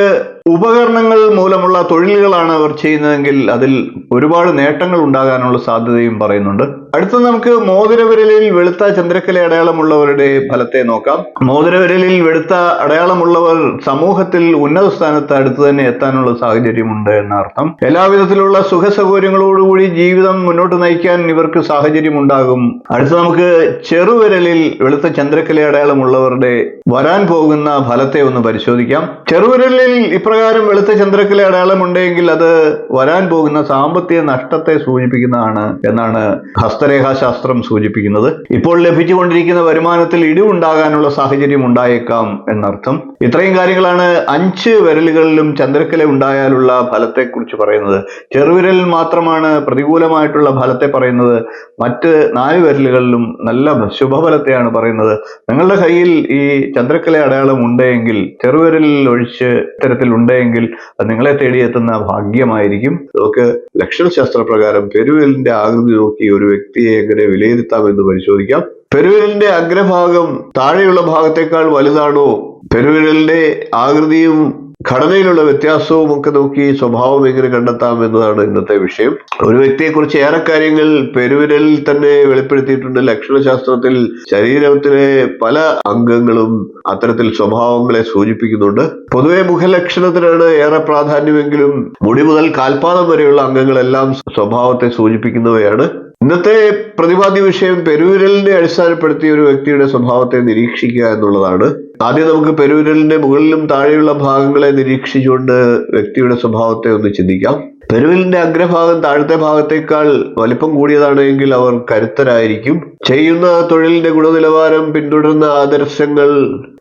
ഉപകരണങ്ങൾ മൂലമുള്ള തൊഴിലുകളാണ് അവർ ചെയ്യുന്നതെങ്കിൽ അതിൽ ഒരുപാട് നേട്ടങ്ങൾ ഉണ്ടാകാനുള്ള സാധ്യതയും പറയുന്നുണ്ട്. അടുത്ത നമുക്ക് മോതിരവിരലിൽ വെളുത്ത ചന്ദ്രക്കല അടയാളമുള്ളവരുടെ ഫലത്തെ നോക്കാം. മോതിരവിരലിൽ വെളുത്ത അടയാളമുള്ളവർ സമൂഹത്തിൽ ഉന്നത സ്ഥാനത്ത് അടുത്ത് തന്നെ എത്താനുള്ള സാഹചര്യമുണ്ട് എന്നർത്ഥം. എല്ലാവിധത്തിലുള്ള സുഖസൗകര്യങ്ങളോടുകൂടി ജീവിതം മുന്നോട്ട് നയിക്കാൻ ഇവർക്ക് സാഹചര്യം ഉണ്ടാകും. അടുത്ത നമുക്ക് ചെറുവിരലിൽ വെളുത്ത ചന്ദ്രക്കല അടയാളമുള്ളവരുടെ വരാൻ പോകുന്ന ഫലത്തെ ഒന്ന് പരിശോധിക്കാം. ചെറുവിരലിൽ ഇപ്രകാരം വെളുത്ത ചന്ദ്രക്കല അടയാളം ഉണ്ടെങ്കിൽ അത് വരാൻ പോകുന്ന സാമ്പത്തിക നഷ്ടത്തെ സൂചിപ്പിക്കുന്നതാണ് എന്നാണ് ഹസ്തരേഖാശാസ്ത്രം സൂചിപ്പിക്കുന്നത്. ഇപ്പോൾ ലഭിച്ചുകൊണ്ടിരിക്കുന്ന വരുമാനത്തിൽ ഇടിവുണ്ടാകാനുള്ള സാഹചര്യം ഉണ്ടായേക്കാം എന്നർത്ഥം. ഇത്രയും കാര്യങ്ങളാണ് 5 വിരലുകളിലും ചന്ദ്രക്കല ഉണ്ടായാലുള്ള ഫലത്തെക്കുറിച്ച് പറയുന്നത്. ചെറുവിരലിൽ മാത്രമാണ് പ്രതികൂലമായിട്ടുള്ള ഫലത്തെ പറയുന്നത്. മറ്റ് 4 വിരലുകളിലും നല്ല ശുഭഫലത്തെയാണ് പറയുന്നത്. നിങ്ങളുടെ കയ്യിൽ ഈ ചന്ദ്രക്കല അടയാളം ഉണ്ടെങ്കിൽ, ചെറുവിരലിൽ ഒഴിച്ച് ഇത്തരത്തിൽ ഉണ്ടെങ്കിൽ അത് നിങ്ങളെ തേടിയെത്തുന്ന ഭാഗ്യമായിരിക്കും. നമുക്ക് ലക്ഷണശാസ്ത്ര പ്രകാരം പെരുവിരലിന്റെ ആകൃതി നോക്കി ഒരു വ്യക്തിയെ എങ്ങനെ വിലയിരുത്താമെന്ന് പരിശോധിക്കാം. പെരുവിരലിന്റെ അഗ്രഭാഗം താഴെയുള്ള ഭാഗത്തേക്കാൾ വലുതാണോ? പെരുവിരലിന്റെ ആകൃതിയും ഘടനയിലുള്ള വ്യത്യാസവും ഒക്കെ നോക്കി സ്വഭാവം എങ്ങനെ കണ്ടെത്താം എന്നതാണ് ഇന്നത്തെ വിഷയം. ഒരു വ്യക്തിയെക്കുറിച്ച് ഏറെ കാര്യങ്ങൾ പെരുവിരലിൽ തന്നെ വെളിപ്പെടുത്തിയിട്ടുണ്ട്. ലക്ഷണശാസ്ത്രത്തിൽ ശരീരത്തിലെ പല അംഗങ്ങളും അത്തരത്തിൽ സ്വഭാവങ്ങളെ സൂചിപ്പിക്കുന്നുണ്ട്. പൊതുവെ മുഖലക്ഷണത്തിനാണ് ഏറെ പ്രാധാന്യമെങ്കിലും മുടി മുതൽ കാൽപാദം വരെയുള്ള അംഗങ്ങളെല്ലാം സ്വഭാവത്തെ സൂചിപ്പിക്കുന്നവയാണ്. ഇന്നത്തെ പ്രതിപാദ്യ വിഷയം പെരുവിരലിനെ അടിസ്ഥാനപ്പെടുത്തി ഒരു വ്യക്തിയുടെ സ്വഭാവത്തെ നിരീക്ഷിക്കുക എന്നുള്ളതാണ്. ആദ്യം നമുക്ക് പെരുവിരലിന്റെ മുകളിലും താഴെയുള്ള ഭാഗങ്ങളെ നിരീക്ഷിച്ചുകൊണ്ട് വ്യക്തിയുടെ സ്വഭാവത്തെ ഒന്ന് ചിന്തിക്കാം. പെരുവിരലിന്റെ അഗ്രഭാഗം താഴത്തെ ഭാഗത്തേക്കാൾ വലിപ്പം കൂടിയതാണെങ്കിൽ അവർ കരുത്തരായിരിക്കും. ചെയ്യുന്ന തൊഴിലിന്റെ ഗുണനിലവാരം, പിന്തുടരുന്ന ആദർശങ്ങൾ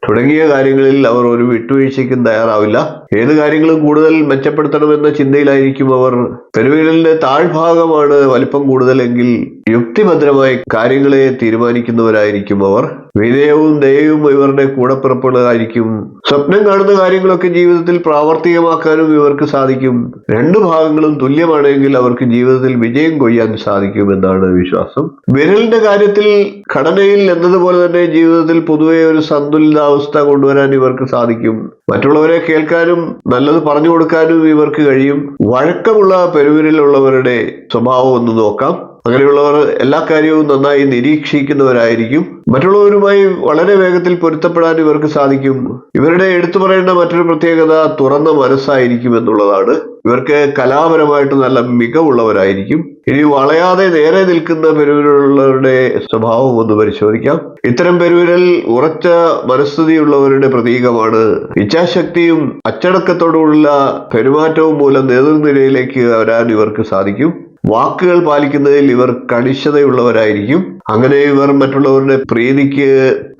തുടങ്ങിയ കാര്യങ്ങളിൽ അവർ ഒരു വിട്ടുവീഴ്ചയ്ക്കും തയ്യാറാവില്ല. ഏത് കാര്യങ്ങളും കൂടുതൽ മെച്ചപ്പെടുത്തണമെന്ന ചിന്തയിലായിരിക്കും അവർ. പെരുവിരലിന്റെ താഴ്ഭാഗമാണ് വലിപ്പം കൂടുതലെങ്കിൽ യുക്തിഭദ്രമായി കാര്യങ്ങളെ തീരുമാനിക്കുന്നവരായിരിക്കും അവർ. വിനയവും ദയവും ഇവരുടെ കൂടപ്പിറപ്പുകളായിരിക്കും. സ്വപ്നം കാണുന്ന കാര്യങ്ങളൊക്കെ ജീവിതത്തിൽ പ്രാവർത്തികമാക്കാനും ഇവർക്ക് സാധിക്കും. രണ്ടു ഭാഗങ്ങളും തുല്യമാണെങ്കിൽ അവർക്ക് ജീവിതത്തിൽ വിജയം കൊയ്യാൻ സാധിക്കുമെന്നാണ് വിശ്വാസം. വിരലിന്റെ കാര്യത്തിൽ ഘടനയിൽ എന്നതുപോലെ തന്നെ ജീവിതത്തിൽ പൊതുവെ ഒരു സന്തുലിതാവസ്ഥ കൊണ്ടുവരാൻ ഇവർക്ക് സാധിക്കും. മറ്റുള്ളവരെ കേൾക്കാനും നല്ലത് പറഞ്ഞു കൊടുക്കാനും ഇവർക്ക് കഴിയും. വഴക്കമുള്ള പെരുവിരലുള്ളവരുടെ സ്വഭാവം ഒന്ന് നോക്കാം. അങ്ങനെയുള്ളവർ എല്ലാ കാര്യവും നന്നായി നിരീക്ഷിക്കുന്നവരായിരിക്കും. മറ്റുള്ളവരുമായി വളരെ വേഗത്തിൽ പൊരുത്തപ്പെടാൻ ഇവർക്ക് സാധിക്കും. ഇവരുടെ എടുത്തു പറയേണ്ട മറ്റൊരു പ്രത്യേകത തുറന്ന മനസ്സായിരിക്കും എന്നുള്ളതാണ്. ഇവർക്ക് കലാപരമായിട്ട് നല്ല മികവുള്ളവരായിരിക്കും. ഇനി വളയാതെ നേരെ നിൽക്കുന്ന പെരുവിരലുള്ളവരുടെ സ്വഭാവം ഒന്ന് പരിശോധിക്കാം. ഇത്തരം പെരുവിരൽ ഉറച്ച മനസ്ഥിതിയുള്ളവരുടെ പ്രതീകമാണ്. ഇച്ഛാശക്തിയും അച്ചടക്കത്തോടുള്ള പെരുമാറ്റവും മൂലം നേതൃനിരയിലേക്ക് വരാൻ ഇവർക്ക് സാധിക്കും. വാക്കുകൾ പാലിക്കുന്നതിൽ ഇവർ കണിശതയുള്ളവരായിരിക്കും. അങ്ങനെ ഇവർ മറ്റുള്ളവരുടെ പ്രീതിക്ക്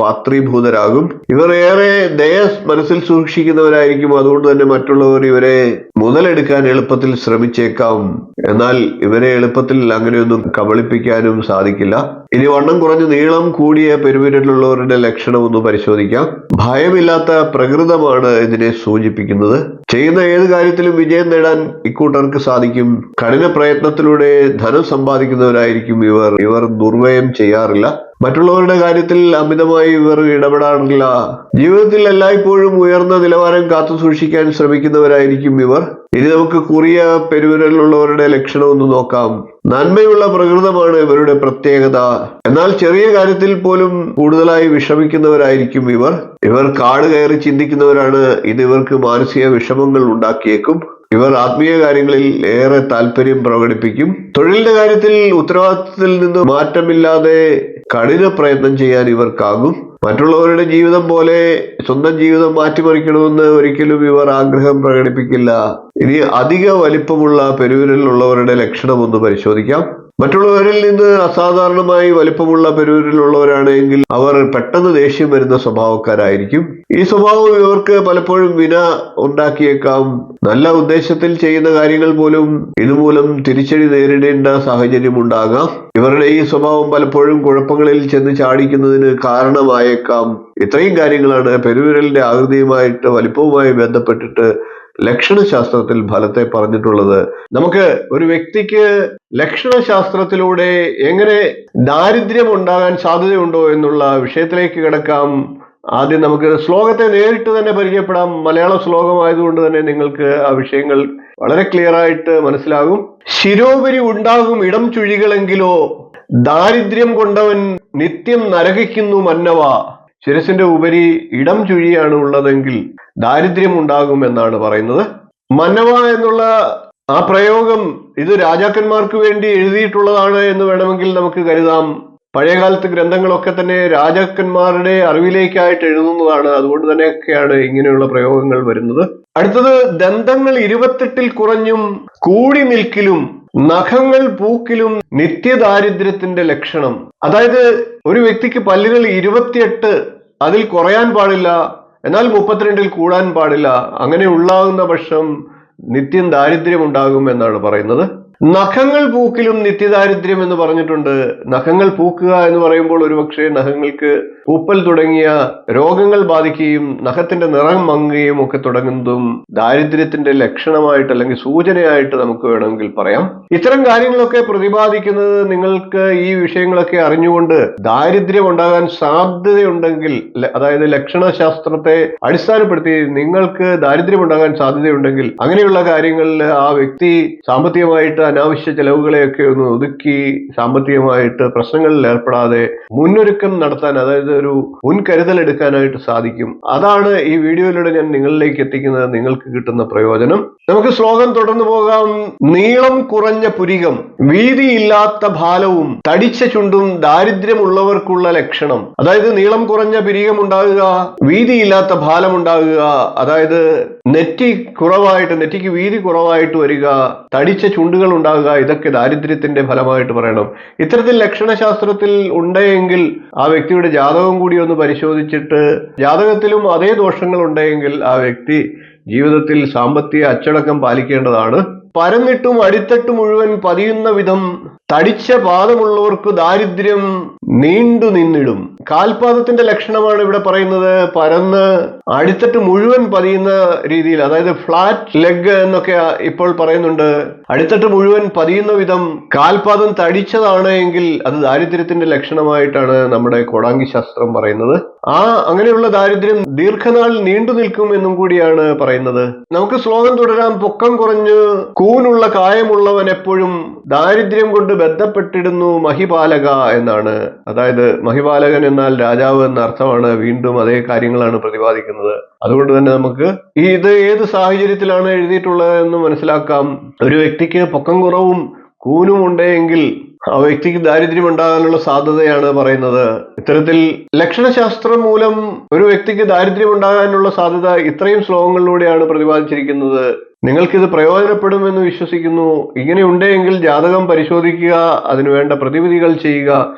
പാത്രീഭൂതരാകും. ഇവർ ഏറെ ദയ മനസ്സിൽ സൂക്ഷിക്കുന്നവരായിരിക്കും. അതുകൊണ്ട് തന്നെ മറ്റുള്ളവർ ഇവരെ മുതലെടുക്കാൻ എളുപ്പത്തിൽ ശ്രമിച്ചേക്കാം. എന്നാൽ ഇവരെ എളുപ്പത്തിൽ അങ്ങനെയൊന്നും കബളിപ്പിക്കാനും സാധിക്കില്ല. ഇനി വണ്ണം കുറഞ്ഞ് നീളം കൂടിയ പെരുവിരലുള്ളവരുടെ ലക്ഷണം ഒന്ന് പരിശോധിക്കാം. ഭയമില്ലാത്ത പ്രകൃതമാണ് ഇതിനെ സൂചിപ്പിക്കുന്നത്. ചെയ്യുന്ന ഏത് കാര്യത്തിലും വിജയം നേടാൻ ഇക്കൂട്ടർക്ക് സാധിക്കും. കഠിന പ്രയത്നത്തിലൂടെ ധനം സമ്പാദിക്കുന്നവരായിരിക്കും ഇവർ ദുർവ്യയം ചെയ്യാറില്ല. മറ്റുള്ളവരുടെ കാര്യത്തിൽ അമിതമായി ഇവർ ഇടപെടാറില്ല. ജീവിതത്തിൽ എല്ലായ്പ്പോഴും ഉയർന്ന നിലവാരം കാത്തു സൂക്ഷിക്കാൻ ശ്രമിക്കുന്നവരായിരിക്കും ഇവർ. ഇനി നമുക്ക് കുറിയ പെരുവിരലുള്ളവരുടെ ലക്ഷണം ഒന്ന് നോക്കാം. നന്മയുള്ള പ്രകൃതമാണ് ഇവരുടെ പ്രത്യേകത. എന്നാൽ ചെറിയ കാര്യത്തിൽ പോലും കൂടുതലായി വിഷമിക്കുന്നവരായിരിക്കും ഇവർ കാട് കയറി ചിന്തിക്കുന്നവരാണ്. ഇത് ഇവർക്ക് മാനസിക വിഷമങ്ങൾ ഉണ്ടാക്കിയേക്കും. ഇവർ ആത്മീയ കാര്യങ്ങളിൽ ഏറെ താല്പര്യം പ്രകടിപ്പിക്കും. തൊഴിലിന്റെ കാര്യത്തിൽ ഉത്തരവാദിത്തത്തിൽ നിന്ന് മാറ്റമില്ലാതെ കഠിന പ്രയത്നം ചെയ്യാൻ ഇവർക്കാകും. മറ്റുള്ളവരുടെ ജീവിതം പോലെ സ്വന്തം ജീവിതം മാറ്റിമറിക്കണമെന്ന് ഒരിക്കലും ഇവർ ആഗ്രഹം പ്രകടിപ്പിക്കില്ല. ഇനി അധിക വലിപ്പമുള്ള പെരുവിരലുള്ളവരുടെ ലക്ഷണം ഒന്ന് പരിശോധിക്കാം. മറ്റുള്ളവരിൽ നിന്ന് അസാധാരണമായി വലിപ്പമുള്ള പെരുവിരലുള്ളവരാണെങ്കിൽ അവർ പെട്ടെന്ന് ദേഷ്യം വരുന്ന സ്വഭാവക്കാരായിരിക്കും. ഈ സ്വഭാവം ഇവർക്ക് പലപ്പോഴും വിന ഉണ്ടാക്കിയേക്കാം. നല്ല ഉദ്ദേശത്തിൽ ചെയ്യുന്ന കാര്യങ്ങൾ പോലും ഇതുമൂലം തിരിച്ചടി നേരിടേണ്ട സാഹചര്യം ഉണ്ടാകാം. ഇവരുടെ ഈ സ്വഭാവം പലപ്പോഴും കുഴപ്പങ്ങളിൽ ചെന്ന് ചാടിക്കുന്നതിന് കാരണമായേക്കാം. ഇത്രയും കാര്യങ്ങളാണ് പെരുവിരലിന്റെ ആകൃതിയുമായിട്ട് വലിപ്പവുമായി ബന്ധപ്പെട്ടിട്ട് ലക്ഷണശാസ്ത്രത്തിൽ ഫലത്തെ പറഞ്ഞിട്ടുള്ളത്. നമുക്ക് ഒരു വ്യക്തിക്ക് ലക്ഷണശാസ്ത്രത്തിലൂടെ എങ്ങനെ ദാരിദ്ര്യം ഉണ്ടാകാൻ സാധ്യതയുണ്ടോ എന്നുള്ള വിഷയത്തിലേക്ക് കിടക്കാം. ആദ്യം നമുക്ക് ശ്ലോകത്തെ നേരിട്ട് തന്നെ പരിചയപ്പെടാം. മലയാള ശ്ലോകമായതുകൊണ്ട് തന്നെ നിങ്ങൾക്ക് ആ വിഷയങ്ങൾ വളരെ ക്ലിയർ ആയിട്ട് മനസ്സിലാകും. ശിരോപരി ഉണ്ടാകും ഇടം ചുഴികളെങ്കിലോ ദാരിദ്ര്യം കൊണ്ടവൻ നിത്യം നരകിക്കുന്നു മന്നവ. ശിരസിന്റെ ഉപരി ഇടം ചുഴിയാണ് ഉള്ളതെങ്കിൽ ദാരിദ്ര്യം ഉണ്ടാകും എന്നാണ് പറയുന്നത്. മന്നവ എന്നുള്ള ആ പ്രയോഗം ഇത് രാജാക്കന്മാർക്ക് വേണ്ടി എഴുതിയിട്ടുള്ളതാണ് എന്ന് വേണമെങ്കിൽ നമുക്ക് കരുതാം. പഴയകാലത്ത് ഗ്രന്ഥങ്ങളൊക്കെ തന്നെ രാജാക്കന്മാരുടെ അറിവിലേക്കായിട്ട് എഴുതുന്നതാണ്. അതുകൊണ്ട് തന്നെയൊക്കെയാണ് ഇങ്ങനെയുള്ള പ്രയോഗങ്ങൾ വരുന്നത്. അടുത്തത് ദന്തങ്ങൾ 28 കുറഞ്ഞും കൂടി നിൽക്കിലും നഖങ്ങൾ പൂക്കിലും നിത്യദാരിദ്ര്യത്തിന്റെ ലക്ഷണം. അതായത് ഒരു വ്യക്തിക്ക് പല്ലുകൾ 28, അതിൽ കുറയാൻ പാടില്ല, എന്നാൽ 32 കൂടാൻ പാടില്ല. അങ്ങനെ ഉണ്ടാകുന്ന പക്ഷം നിത്യം ദാരിദ്ര്യം ഉണ്ടാകും എന്നാണ് പറയുന്നത്. നഖങ്ങൾ പൂക്കിലും നിത്യദാരിദ്ര്യം എന്ന് പറഞ്ഞിട്ടുണ്ട്. നഖങ്ങൾ പൂക്കുക എന്ന് പറയുമ്പോൾ ഒരുപക്ഷെ നഖങ്ങൾക്ക് പൂപ്പൽ തുടങ്ങിയ രോഗങ്ങൾ ബാധിക്കുകയും നഖത്തിന്റെ നിറം മങ്ങുകയും ഒക്കെ തുടങ്ങുന്നതും ദാരിദ്ര്യത്തിന്റെ ലക്ഷണമായിട്ട് അല്ലെങ്കിൽ സൂചനയായിട്ട് നമുക്ക് വേണമെങ്കിൽ പറയാം. ഇത്തരം കാര്യങ്ങളൊക്കെ പ്രതിപാദിക്കുന്നത് നിങ്ങൾക്ക് ഈ വിഷയങ്ങളൊക്കെ അറിഞ്ഞുകൊണ്ട് ദാരിദ്ര്യം ഉണ്ടാകാൻ സാധ്യതയുണ്ടെങ്കിൽ, അതായത് ലക്ഷണശാസ്ത്രത്തെ അടിസ്ഥാനപ്പെടുത്തി നിങ്ങൾക്ക് ദാരിദ്ര്യം ഉണ്ടാകാൻ സാധ്യതയുണ്ടെങ്കിൽ അങ്ങനെയുള്ള കാര്യങ്ങളിൽ ആ വ്യക്തി സാമ്പത്തികമായിട്ട് അനാവശ്യ ചെലവുകളെയൊക്കെ ഒന്ന് ഒതുക്കി സാമ്പത്തികമായിട്ട് പ്രശ്നങ്ങളിൽ ഏർപ്പെടാതെ മുന്നൊരുക്കം നടത്താൻ, അതായത് ഒരു മുൻകരുതൽ എടുക്കാനായിട്ട് സാധിക്കും. അതാണ് ഈ വീഡിയോയിലൂടെ ഞാൻ നിങ്ങളിലേക്ക് എത്തിക്കുന്നത്, നിങ്ങൾക്ക് കിട്ടുന്ന പ്രയോജനം. നമുക്ക് ശ്ലോകം തുടർന്നു പോകാം. നീളം കുറഞ്ഞ പുരികം, വീതിയില്ലാത്ത ഭാലവും തടിച്ച ചുണ്ടും ദാരിദ്ര്യമുള്ളവർക്കുള്ള ലക്ഷണം. അതായത് നീളം കുറഞ്ഞ പുരികം ഉണ്ടാകുക, വീതിയില്ലാത്ത ഭാലം ഉണ്ടാകുക, അതായത് നെറ്റിക്ക് വീതി കുറവായിട്ട് വരിക, തടിച്ച ചുണ്ടുകൾ ഉണ്ടാകുക, ഇതൊക്കെ ദാരിദ്ര്യത്തിന്റെ ഫലമായിട്ട് പറയണം. ഇത്തരത്തിൽ ലക്ഷണശാസ്ത്രത്തിൽ ഉണ്ടെങ്കിൽ ആ വ്യക്തിയുടെ ജാതകം കൂടി ഒന്ന് പരിശോധിച്ചിട്ട് ജാതകത്തിലും അതേ ദോഷങ്ങൾ ഉണ്ടെങ്കിൽ ആ വ്യക്തി ജീവിതത്തിൽ സാമ്പത്തിക അച്ചടക്കം പാലിക്കേണ്ടതാണ്. പരന്നിട്ടും അടിത്തട്ട് മുഴുവൻ പതിയുന്ന വിധം തടിച്ച പാദമുള്ളവർക്ക് ദാരിദ്ര്യം നീണ്ടു നിന്നിടും. കാൽപാദത്തിന്റെ ലക്ഷണമാണ് ഇവിടെ പറയുന്നത്. പരന്ന് അടിത്തട്ട് മുഴുവൻ പതിയുന്ന രീതിയിൽ, അതായത് ഫ്ലാറ്റ് ലെഗ് എന്നൊക്കെ ഇപ്പോൾ പറയുന്നുണ്ട്. അടിത്തട്ട് മുഴുവൻ പതിയുന്ന വിധം കാൽപാദം തടിച്ചതാണ് എങ്കിൽ അത് ദാരിദ്ര്യത്തിന്റെ ലക്ഷണമായിട്ടാണ് നമ്മുടെ കോടാംഗി ശാസ്ത്രം പറയുന്നത്. അങ്ങനെയുള്ള ദാരിദ്ര്യം ദീർഘനാൾ നീണ്ടു നിൽക്കും എന്നും കൂടിയാണ് പറയുന്നത്. നമുക്ക് ശ്ലോകം തുടരാം. പൊക്കം കുറഞ്ഞ് കൂനുള്ള കായമുള്ളവൻ എപ്പോഴും ദാരിദ്ര്യം കൊണ്ട് ബന്ധപ്പെട്ടിടുന്നു മഹിപാലക എന്നാണ്. അതായത് മഹിപാലകൻ എന്നാൽ രാജാവ് എന്ന അർത്ഥമാണ്. വീണ്ടും അതേ കാര്യങ്ങളാണ് പ്രതിപാദിക്കുന്നത്. അതുകൊണ്ട് തന്നെ നമുക്ക് ഇത് ഏത് സാഹചര്യത്തിലാണ് എഴുതിയിട്ടുള്ളത് എന്ന് മനസ്സിലാക്കാം. ഒരു വ്യക്തിക്ക് പൊക്കം കുറവും കൂനും ഉണ്ടെങ്കിൽ ആ വ്യക്തിക്ക് ദാരിദ്ര്യം ഉണ്ടാകാനുള്ള സാധ്യതയാണ് പറയുന്നത്. ഇത്തരത്തിൽ ലക്ഷണശാസ്ത്രം മൂലം ഒരു വ്യക്തിക്ക് ദാരിദ്ര്യം ഉണ്ടാകാനുള്ള സാധ്യത ഇത്രയും ശ്ലോകങ്ങളിലൂടെയാണ് പ്രതിപാദിച്ചിരിക്കുന്നത്. നിങ്ങൾക്കിത് പ്രയോജനപ്പെടുമെന്ന് വിശ്വസിക്കുന്നു. ഇങ്ങനെ ഉണ്ടെങ്കിൽ ജാതകം പരിശോധിക്കുക, അതിനുവേണ്ട പ്രതിവിധികൾ ചെയ്യുക,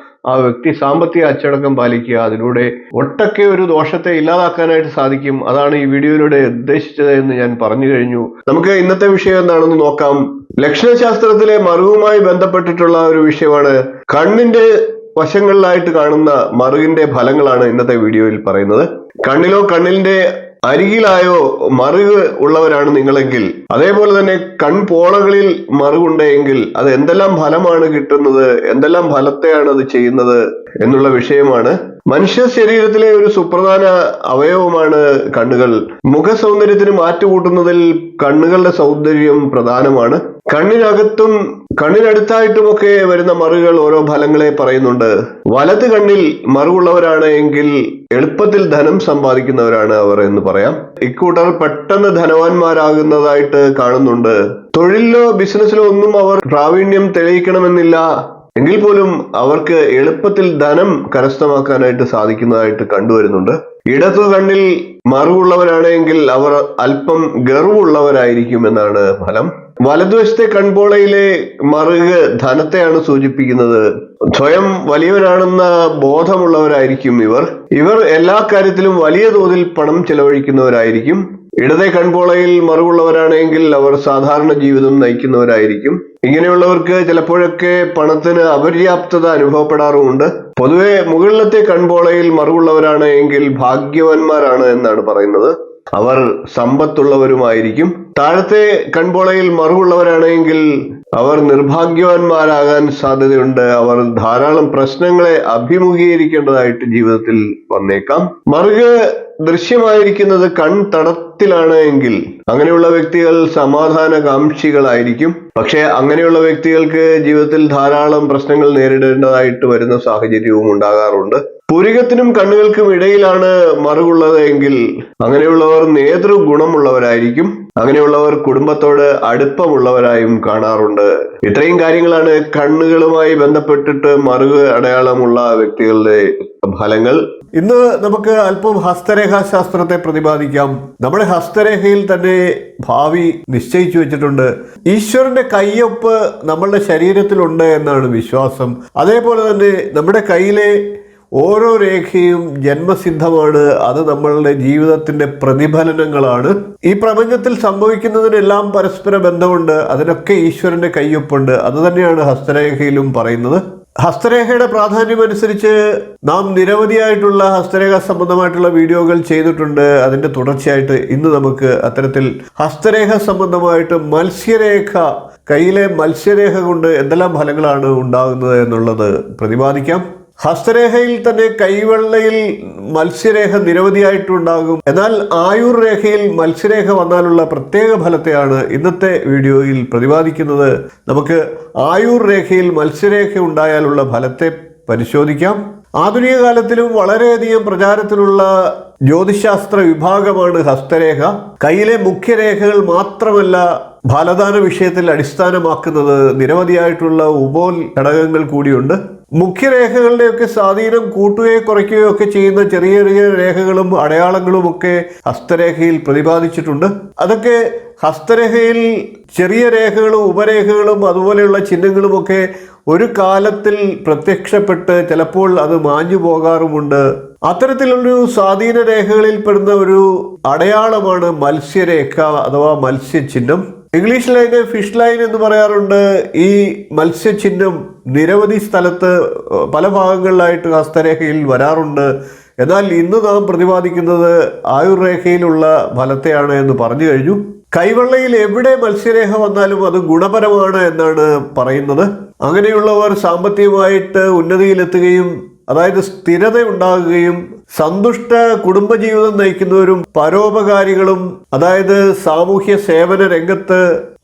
ആ വ്യക്തി സാമ്പത്തിക അച്ചടക്കം പാലിക്കുക. അതിലൂടെ ഒട്ടൊക്കെ ഒരു ദോഷത്തെ ഇല്ലാതാക്കാനായിട്ട് സാധിക്കും. അതാണ് ഈ വീഡിയോയിലൂടെ ഉദ്ദേശിച്ചത് എന്ന് ഞാൻ പറഞ്ഞു കഴിഞ്ഞു. നമുക്ക് ഇന്നത്തെ വിഷയം എന്താണെന്ന് നോക്കാം. ലക്ഷണശാസ്ത്രത്തിലെ മറുവുമായി ബന്ധപ്പെട്ടിട്ടുള്ള ഒരു വിഷയമാണ്. കണ്ണിന്റെ വശങ്ങളിലായിട്ട് കാണുന്ന മറുകിന്റെ ഫലങ്ങളാണ് ഇന്നത്തെ വീഡിയോയിൽ പറയുന്നത്. കണ്ണിലോ കണ്ണിന്റെ അരികിലായോ മറുക് ഉള്ളവരാണ് നിങ്ങളെങ്കിൽ, അതേപോലെ തന്നെ കൺപോളകളിൽ മറുകുണ്ടെങ്കിൽ അത് എന്തെല്ലാം ഫലമാണ് കിട്ടുന്നത്, എന്തെല്ലാം ഫലത്തെയാണ് അത് ചെയ്യുന്നത് എന്നുള്ള വിഷയമാണ്. മനുഷ്യ ശരീരത്തിലെ ഒരു സുപ്രധാന അവയവമാണ് കണ്ണുകൾ. മുഖ സൗന്ദര്യത്തിന് മാറ്റുകൂട്ടുന്നതിൽ കണ്ണുകളുടെ സൗന്ദര്യം പ്രധാനമാണ്. കണ്ണിനകത്തും കണ്ണിനടുത്തായിട്ടുമൊക്കെ വരുന്ന മറുകൾ ഓരോ ഫലങ്ങളെ പറയുന്നുണ്ട്. വലത് കണ്ണിൽ മറുകുള്ളവരാണ് എങ്കിൽ എളുപ്പത്തിൽ ധനം സമ്പാദിക്കുന്നവരാണ് അവർ എന്ന് പറയാം. ഇക്കൂട്ടർ പെട്ടെന്ന് ധനവാന്മാരാകുന്നതായിട്ട് കാണുന്നുണ്ട്. തൊഴിലിലോ ബിസിനസ്സിലോ ഒന്നും അവർ പ്രാവീണ്യം തെളിയിക്കണമെന്നില്ല എങ്കിൽ പോലും അവർക്ക് എളുപ്പത്തിൽ ധനം കരസ്ഥമാക്കാനായിട്ട് സാധിക്കുന്നതായിട്ട് കണ്ടുവരുന്നുണ്ട്. ഇടതു കണ്ണിൽ മറുകുള്ളവരാണെങ്കിൽ അവർ അല്പം ഗർവുള്ളവരായിരിക്കും എന്നാണ് ഫലം. വലതുവശത്തെ കൺപോളയിലെ മറുക് ധനത്തെയാണ് സൂചിപ്പിക്കുന്നത്. സ്വയം വലിയവരാണെന്ന ബോധമുള്ളവരായിരിക്കും ഇവർ എല്ലാ കാര്യത്തിലും വലിയ തോതിൽ പണം ചെലവഴിക്കുന്നവരായിരിക്കും. ഇടതെ കൺപോളയിൽ മറുകുള്ളവരാണെങ്കിൽ അവർ സാധാരണ ജീവിതം നയിക്കുന്നവരായിരിക്കും. ഇങ്ങനെയുള്ളവർക്ക് ചിലപ്പോഴൊക്കെ പണത്തിന് അപര്യാപ്തത അനുഭവപ്പെടാറുമുണ്ട്. പൊതുവെ മുകളിലത്തെ കൺപോളയിൽ മറുകുള്ളവരാണ് എങ്കിൽ ഭാഗ്യവാന്മാരാണ് എന്നാണ് പറയുന്നത്. അവർ സമ്പത്തുള്ളവരുമായിരിക്കും. താഴത്തെ കൺപോളയിൽ മറുകുള്ളവരാണെങ്കിൽ അവർ നിർഭാഗ്യവാന്മാരാകാൻ സാധ്യതയുണ്ട്. അവർ ധാരാളം പ്രശ്നങ്ങളെ അഭിമുഖീകരിക്കേണ്ടതായിട്ട് ജീവിതത്തിൽ വന്നേക്കാം. മറുക് ദൃശ്യമായിരിക്കുന്നത് കൺതടത്തിലാണ് എങ്കിൽ അങ്ങനെയുള്ള വ്യക്തികൾ സമാധാനകാംക്ഷികളായിരിക്കും. പക്ഷെ അങ്ങനെയുള്ള വ്യക്തികൾക്ക് ജീവിതത്തിൽ ധാരാളം പ്രശ്നങ്ങൾ നേരിടേണ്ടതായിട്ട് വരുന്ന സാഹചര്യവും ഉണ്ടാകാറുണ്ട്. പുരികത്തിനും കണ്ണുകൾക്കും ഇടയിലാണ് മറുകുള്ളത് എങ്കിൽ അങ്ങനെയുള്ളവർ നേതൃഗുണമുള്ളവരായിരിക്കും. അങ്ങനെയുള്ളവർ കുടുംബത്തോട് അടുപ്പമുള്ളവരായും കാണാറുണ്ട്. ഇത്രയും കാര്യങ്ങളാണ് കണ്ണുകളുമായി ബന്ധപ്പെട്ടിട്ട് മറുക് അടയാളമുള്ള വ്യക്തികളുടെ ഫലങ്ങൾ. ഇന്ന് നമുക്ക് അല്പം ഹസ്തരേഖാശാസ്ത്രത്തെ പ്രതിപാദിക്കാം. നമ്മുടെ ഹസ്തരേഖയിൽ തന്നെ ഭാവി നിശ്ചയിച്ചു വെച്ചിട്ടുണ്ട്. ഈശ്വരന്റെ കയ്യൊപ്പ് നമ്മളുടെ ശരീരത്തിലുണ്ട് എന്നാണ് വിശ്വാസം. അതേപോലെ തന്നെ നമ്മുടെ കയ്യിലെ ഓരോ രേഖയും ജന്മസിദ്ധമാണ്. അത് നമ്മളുടെ ജീവിതത്തിന്റെ പ്രതിഫലനങ്ങളാണ്. ഈ പ്രപഞ്ചത്തിൽ സംഭവിക്കുന്നതിനെല്ലാം പരസ്പര ബന്ധമുണ്ട്. അതിനൊക്കെ ഈശ്വരന്റെ കയ്യൊപ്പുണ്ട്. അതുതന്നെയാണ് ഹസ്തരേഖയിലും പറയുന്നത്. ഹസ്തരേഖയുടെ പ്രാധാന്യം അനുസരിച്ച് നാം നിരവധിയായിട്ടുള്ള ഹസ്തരേഖ സംബന്ധമായിട്ടുള്ള വീഡിയോകൾ ചെയ്തിട്ടുണ്ട്. അതിന്റെ തുടർച്ചയായിട്ട് ഇന്ന് നമുക്ക് അത്തരത്തിൽ ഹസ്തരേഖ സംബന്ധമായിട്ട് മത്സ്യരേഖ, കയ്യിലെ മത്സ്യരേഖ കൊണ്ട് എന്തെല്ലാം ഫലങ്ങളാണ് ഉണ്ടാകുന്നത് എന്നുള്ളത് പ്രതിപാദിക്കാം. ഹസ്തരേഖയിൽ തന്നെ കൈവെള്ളയിൽ മത്സ്യരേഖ നിരവധിയായിട്ടുണ്ടാകും. എന്നാൽ ആയുർ രേഖയിൽ മത്സ്യരേഖ വന്നാലുള്ള പ്രത്യേക ഫലത്തെയാണ് ഇന്നത്തെ വീഡിയോയിൽ പ്രതിപാദിക്കുന്നത്. നമുക്ക് ആയുർ രേഖയിൽ മത്സ്യരേഖ ഉണ്ടായാലുള്ള ഫലത്തെ പരിശോധിക്കാം. ആധുനിക കാലത്തിലും വളരെയധികം പ്രചാരത്തിലുള്ള ജ്യോതിശാസ്ത്ര വിഭാഗമാണ് ഹസ്തരേഖ. കയ്യിലെ മുഖ്യരേഖകൾ മാത്രമല്ല ഫലദാന വിഷയത്തിൽ അടിസ്ഥാനമാക്കുന്നത് നിരവധിയായിട്ടുള്ള ഘടകങ്ങൾ കൂടിയുണ്ട്. മുഖ്യരേഖകളുടെയൊക്കെ സ്വാധീനം കൂട്ടുകയോ കുറയ്ക്കുകയോ ഒക്കെ ചെയ്യുന്ന ചെറിയ ചെറിയ രേഖകളും അടയാളങ്ങളും ഒക്കെ ഹസ്തരേഖയിൽ പ്രതിപാദിച്ചിട്ടുണ്ട്. അതൊക്കെ ഹസ്തരേഖയിൽ ചെറിയ രേഖകളും ഉപരേഖകളും അതുപോലെയുള്ള ചിഹ്നങ്ങളുമൊക്കെ ഒരു കാലത്തിൽ പ്രത്യക്ഷപ്പെട്ട് ചിലപ്പോൾ അത് മാഞ്ഞു പോകാറുമുണ്ട്. അത്തരത്തിലൊരു സ്വാധീന രേഖകളിൽ പെടുന്ന ഒരു അടയാളമാണ് മത്സ്യരേഖ അഥവാ മത്സ്യചിഹ്നം. ഇംഗ്ലീഷിൽ അതിനെ ഫിഷ് ലൈൻ എന്ന് പറയാറുണ്ട്. ഈ മത്സ്യചിഹ്നം നിരവധി സ്ഥലത്ത് പല ഭാഗങ്ങളിലായിട്ട് ഹസ്തരേഖയിൽ വരാറുണ്ട്. എന്നാൽ ഇന്ന് നാം പ്രതിപാദിക്കുന്നത് ആയുർരേഖയിലുള്ള ഫലത്തെയാണ് എന്ന് പറഞ്ഞു കഴിഞ്ഞു. കൈവെള്ളയിൽ എവിടെ മത്സ്യരേഖ വന്നാലും അത് ഗുണപരമാണ് എന്നാണ് പറയുന്നത്. അങ്ങനെയുള്ളവർ സാമ്പത്തികമായിട്ട് ഉന്നതിയിലെത്തുകയും അതായത് സ്ഥിരത ഉണ്ടാകുകയും സന്തുഷ്ട കുടുംബജീവിതം നയിക്കുന്നവരും പരോപകാരികളും അതായത് സാമൂഹ്യ സേവന രംഗത്ത്